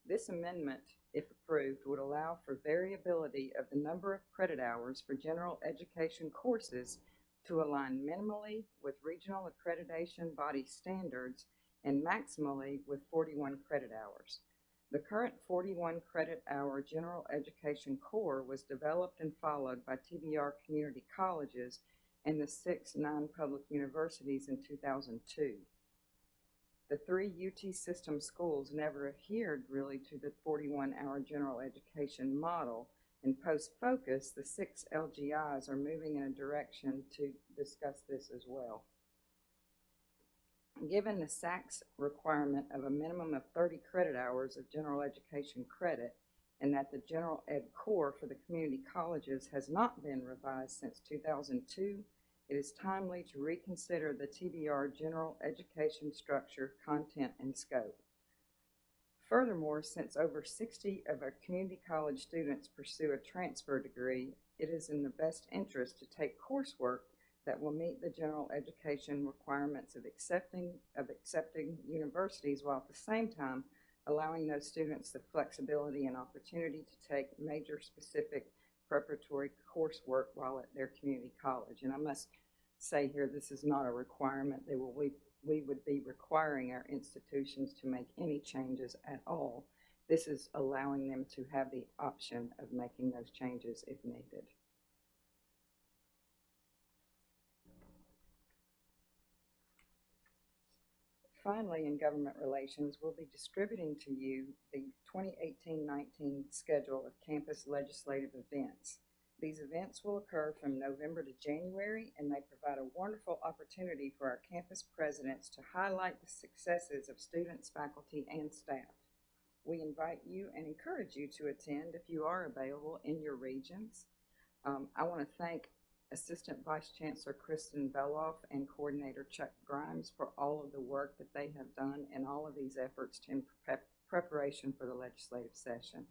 This amendment, if approved, would allow for variability of the number of credit hours for general education courses to align minimally with regional accreditation body standards and maximally with 41 credit hours. The current 41 credit hour general education core was developed and followed by TBR community colleges and the 6 non-public universities in 2002. The 3 UT system schools never adhered really to the 41-hour general education model, and post-focus, the 6 LGIs are moving in a direction to discuss this as well. Given the SACS requirement of a minimum of 30 credit hours of general education credit, and that the general ed core for the community colleges has not been revised since 2002, it is timely to reconsider the TBR general education structure, content, and scope. Furthermore, since over 60 of our community college students pursue a transfer degree it is in the best interest to take coursework that will meet the general education requirements of accepting universities, while at the same time allowing those students the flexibility and opportunity to take major specific preparatory coursework while at their community college. And I must say here, this is not a requirement. We would be requiring our institutions to make any changes at all. This is allowing them to have the option of making those changes if needed. Finally, in government relations, we'll be distributing to you the 2018-19 schedule of campus legislative events. These events will occur from November to January, and they provide a wonderful opportunity for our campus presidents to highlight the successes of students, faculty, and staff. We invite you and encourage you to attend if you are available in your regions. I want to thank Assistant Vice Chancellor Kristen Beloff and Coordinator Chuck Grimes for all of the work that they have done and all of these efforts in preparation for the legislative session.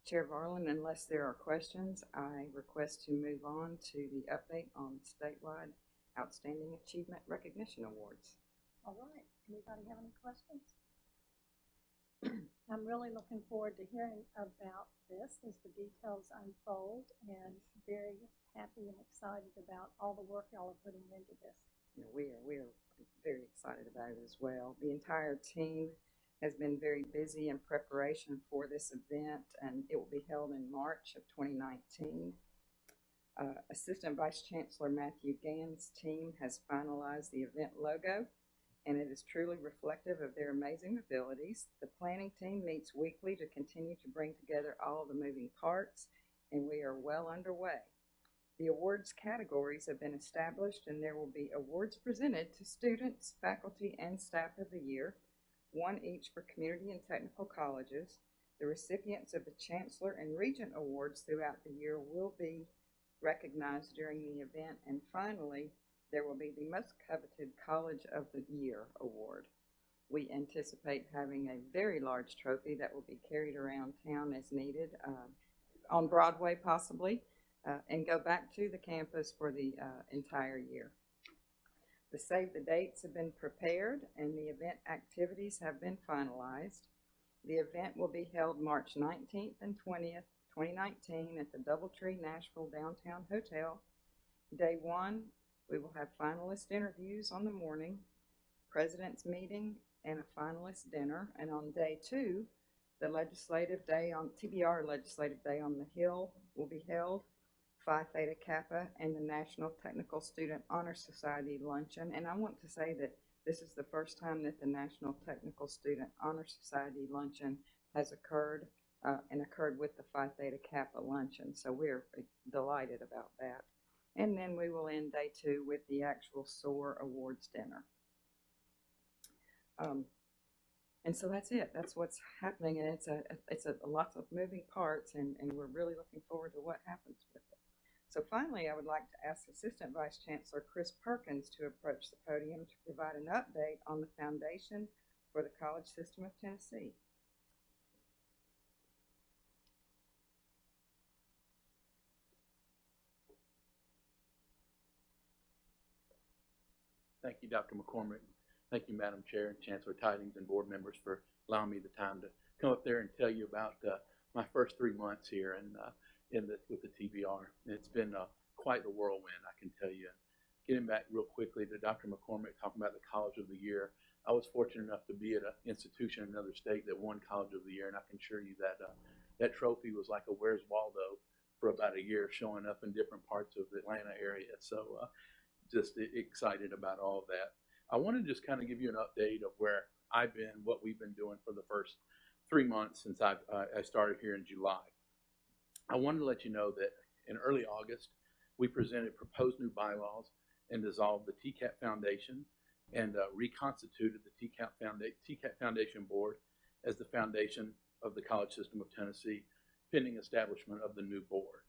Chair Varlin, unless there are questions, I request to move on to the update on statewide Outstanding Achievement Recognition Awards. All right, anybody have any questions? I'm really looking forward to hearing about this as the details unfold, and very happy and excited about all the work y'all are putting into this. Yeah, we are very excited about it as well. The entire team has been very busy in preparation for this event, and it will be held in March of 2019. Assistant Vice Chancellor Matthew Gann's team has finalized the event logo, and it is truly reflective of their amazing abilities. The planning team meets weekly to continue to bring together all the moving parts, and we are well underway. The awards categories have been established, and there will be awards presented to students, faculty, and staff of the year, one each for community and technical colleges. The recipients of the Chancellor and Regent Awards throughout the year will be recognized during the event, and finally, there will be the most coveted College of the Year award. We anticipate having a very large trophy that will be carried around town as needed, on Broadway possibly, and go back to the campus for the entire year. The save the dates have been prepared and the event activities have been finalized. The event will be held March 19th and 20th, 2019 at the Doubletree Nashville Downtown Hotel. Day one, we will have finalist interviews on the morning, president's meeting, and a finalist dinner. And on day two, the legislative day on TBR Legislative Day on the Hill will be held, Phi Theta Kappa, and the National Technical Student Honor Society luncheon. And I want to say that this is the first time that the National Technical Student Honor Society luncheon has occurred and occurred with the Phi Theta Kappa luncheon. So we're delighted about that. And then we will end day two with the actual SOAR Awards dinner. And so that's it. That's what's happening, and it's a lots of moving parts, and we're really looking forward to what happens with it. So finally, I would like to ask Assistant Vice Chancellor Chris Perkins to approach the podium to provide an update on the foundation for the College System of Tennessee. Thank you, Dr. McCormick. Thank you, Madam Chair and Chancellor Tidings and board members for allowing me the time to come up there and tell you about my first 3 months here and with the TBR. It's been quite a whirlwind, I can tell you. Getting back real quickly to Dr. McCormick talking about the College of the Year, I was fortunate enough to be at an institution in another state that won College of the Year, and I can assure you that that trophy was like a Where's Waldo for about a year, showing up in different parts of the Atlanta area. So just excited about all of that. I want to just kind of give you an update of where I've been, what we've been doing for the first 3 months since I started here in July. I wanted to let you know that in early August, we presented proposed new bylaws and dissolved the Tcat Foundation and reconstituted the Tcat Foundation Board as the foundation of the College System of Tennessee, pending establishment of the new board.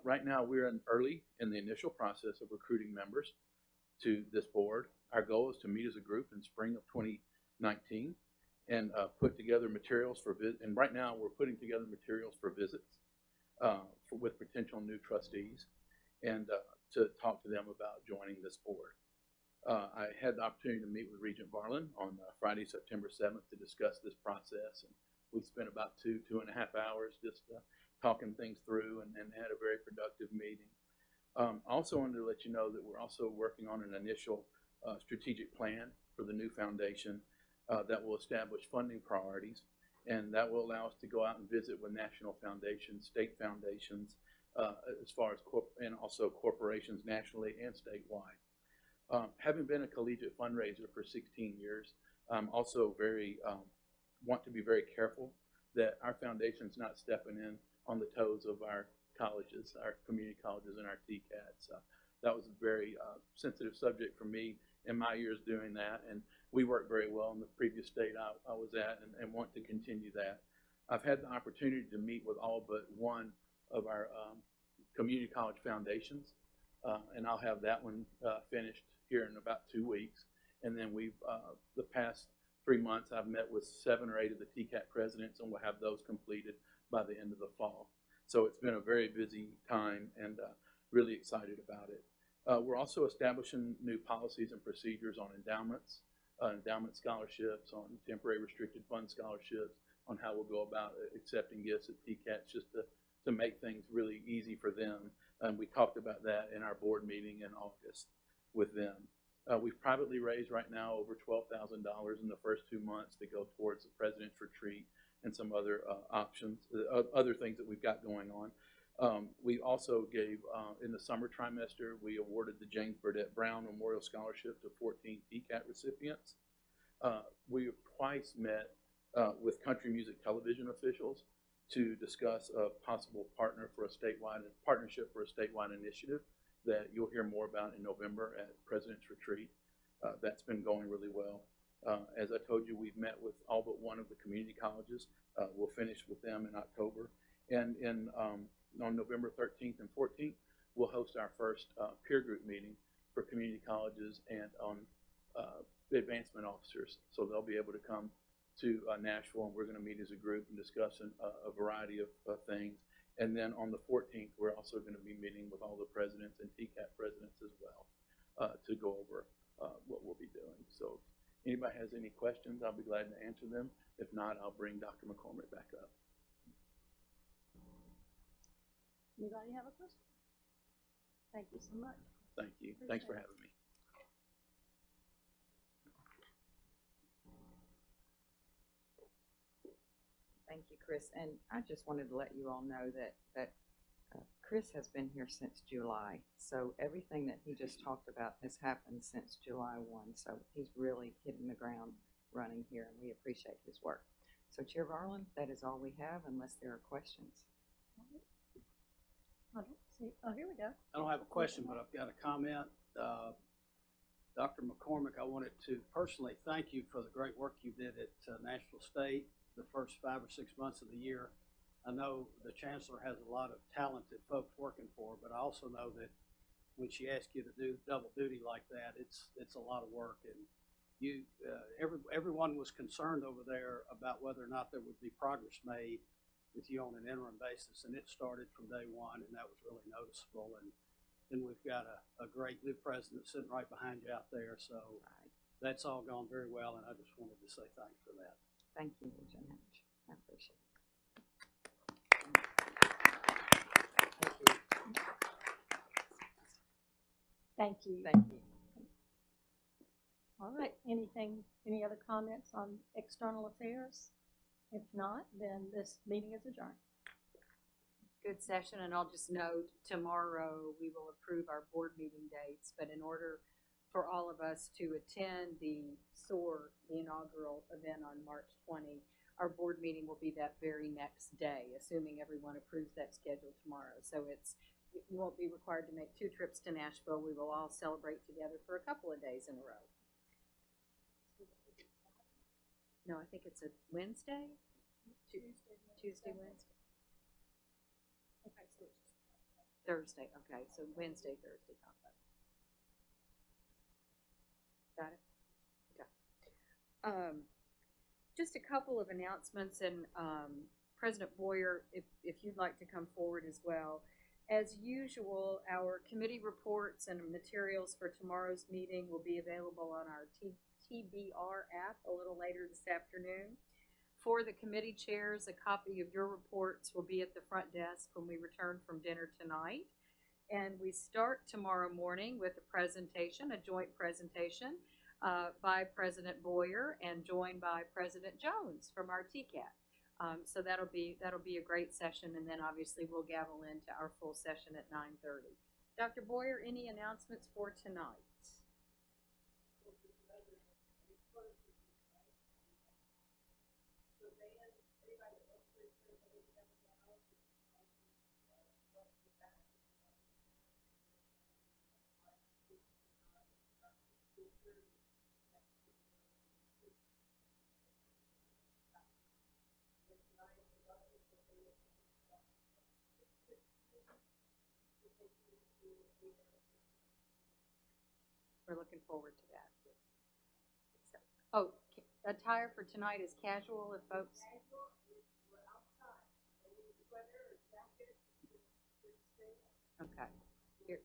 Right now, we're early in the initial process of recruiting members to this board. Our goal is to meet as a group in spring of 2019 and put together materials for and right now we're putting together materials for visits with potential new trustees and to talk to them about joining this board. I had the opportunity to meet with Regent Barlin on Friday, September 7th to discuss this process. And we spent about 2.5 hours just talking things through and had a very productive meeting. I also wanted to let you know that we're also working on an initial strategic plan for the new foundation that will establish funding priorities, and that will allow us to go out and visit with national foundations, state foundations, as far as and also corporations nationally and statewide. Having been a collegiate fundraiser for 16 years, I'm also very want to be very careful that our foundation's not stepping in on the toes of our colleges, our community colleges, and our Tcats. That was a very sensitive subject for me in my years doing that, and we worked very well in the previous state I was at, and want to continue that. I've had the opportunity to meet with all but one of our community college foundations, and I'll have that one finished here in about 2 weeks. And then we've, the past 3 months, I've met with 7 or 8 of the Tcat presidents, and we'll have those completed by the end of the fall. So it's been a very busy time, and really excited about it. We're also establishing new policies and procedures on endowments, endowment scholarships, on temporary restricted fund scholarships, on how we'll go about accepting gifts at Tcats, just to make things really easy for them. And we talked about that in our board meeting in August with them. We've privately raised right now over $12,000 in the first 2 months to go towards the President's Retreat and some other options, other things that we've got going on. We also gave, in the summer trimester, we awarded the James Burdett Brown Memorial Scholarship to 14 Tcat recipients. We have twice met with country music television officials to discuss a possible partnership for a statewide initiative that you'll hear more about in November at President's Retreat. That's been going really well. As I told you, we've met with all but one of the community colleges. We'll finish with them in October. And on November 13th and 14th, we'll host our first peer group meeting for community colleges and on the advancement officers. So they'll be able to come to Nashville, and we're going to meet as a group and discuss a variety of things. And then on the 14th, we're also going to be meeting with all the presidents and Tcat presidents as well to go over what we'll be doing. So if anybody has any questions, I'll be glad to answer them. If not, I'll bring Dr. McCormick back up. Anybody have a question? Thank you so much. Thank you. Thanks for having me. Thank you, Chris. And I just wanted to let you all know that Chris has been here since July. So everything that he just talked about has happened since July 1. So he's really hitting the ground running here, and we appreciate his work. So Chair Varlin, that is all we have unless there are questions. I don't see. Oh, here we go. I don't have a question, but I've got a comment. Dr. McCormick, I wanted to personally thank you for the great work you did at Nashville State the first 5 or 6 months of the year. I know the chancellor has a lot of talented folks working for her, but I also know that when she asks you to do double duty like that, it's a lot of work. And you, everyone was concerned over there about whether or not there would be progress made with you on an interim basis, and it started from day one, and that was really noticeable. And then we've got a great new president sitting right behind you out there, so that's all gone very well, and I just wanted to say thanks for that. Thank you, Regent Hatch. I appreciate it. Thank you. Thank you. All right. Any other comments on external affairs? If not, then this meeting is adjourned. Good session, and I'll just note, tomorrow we will approve our board meeting dates, but in order for all of us to attend the SOAR, the inaugural event on March 20, our board meeting will be that very next day, assuming everyone approves that schedule tomorrow. So you won't be required to make 2 trips to Nashville. We will all celebrate together for a couple of days in a row. No, I think it's a Wednesday? Tuesday, Wednesday. Okay, so it's just Thursday, okay, so Wednesday, Thursday, not that. Got it? Okay. Just a couple of announcements and President Boyer, if you'd like to come forward as well. As usual, our committee reports and materials for tomorrow's meeting will be available on our TBR app a little later this afternoon. For the committee chairs, a copy of your reports will be at the front desk when we return from dinner tonight. And we start tomorrow morning with a presentation, a joint presentation by President Boyer and joined by President Jones from our Tcat. So that'll be a great session, and then obviously we'll gavel into our full session at 9:30. Dr. Boyer, any announcements for tonight? We're looking forward to that. So, attire for tonight is casual, if folks. Okay. Here.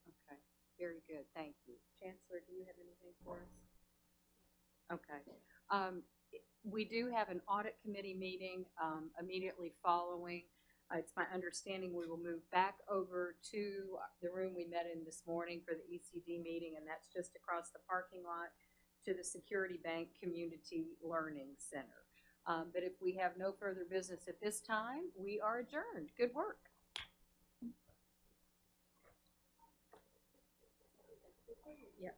Okay. Very good. Thank you. Chancellor, do you have anything for us? Okay. We do have an audit committee meeting immediately following. It's my understanding we will move back over to the room we met in this morning for the ECD meeting, and that's just across the parking lot to the Security Bank Community Learning Center. But if we have no further business at this time, we are adjourned. Good work. Yep.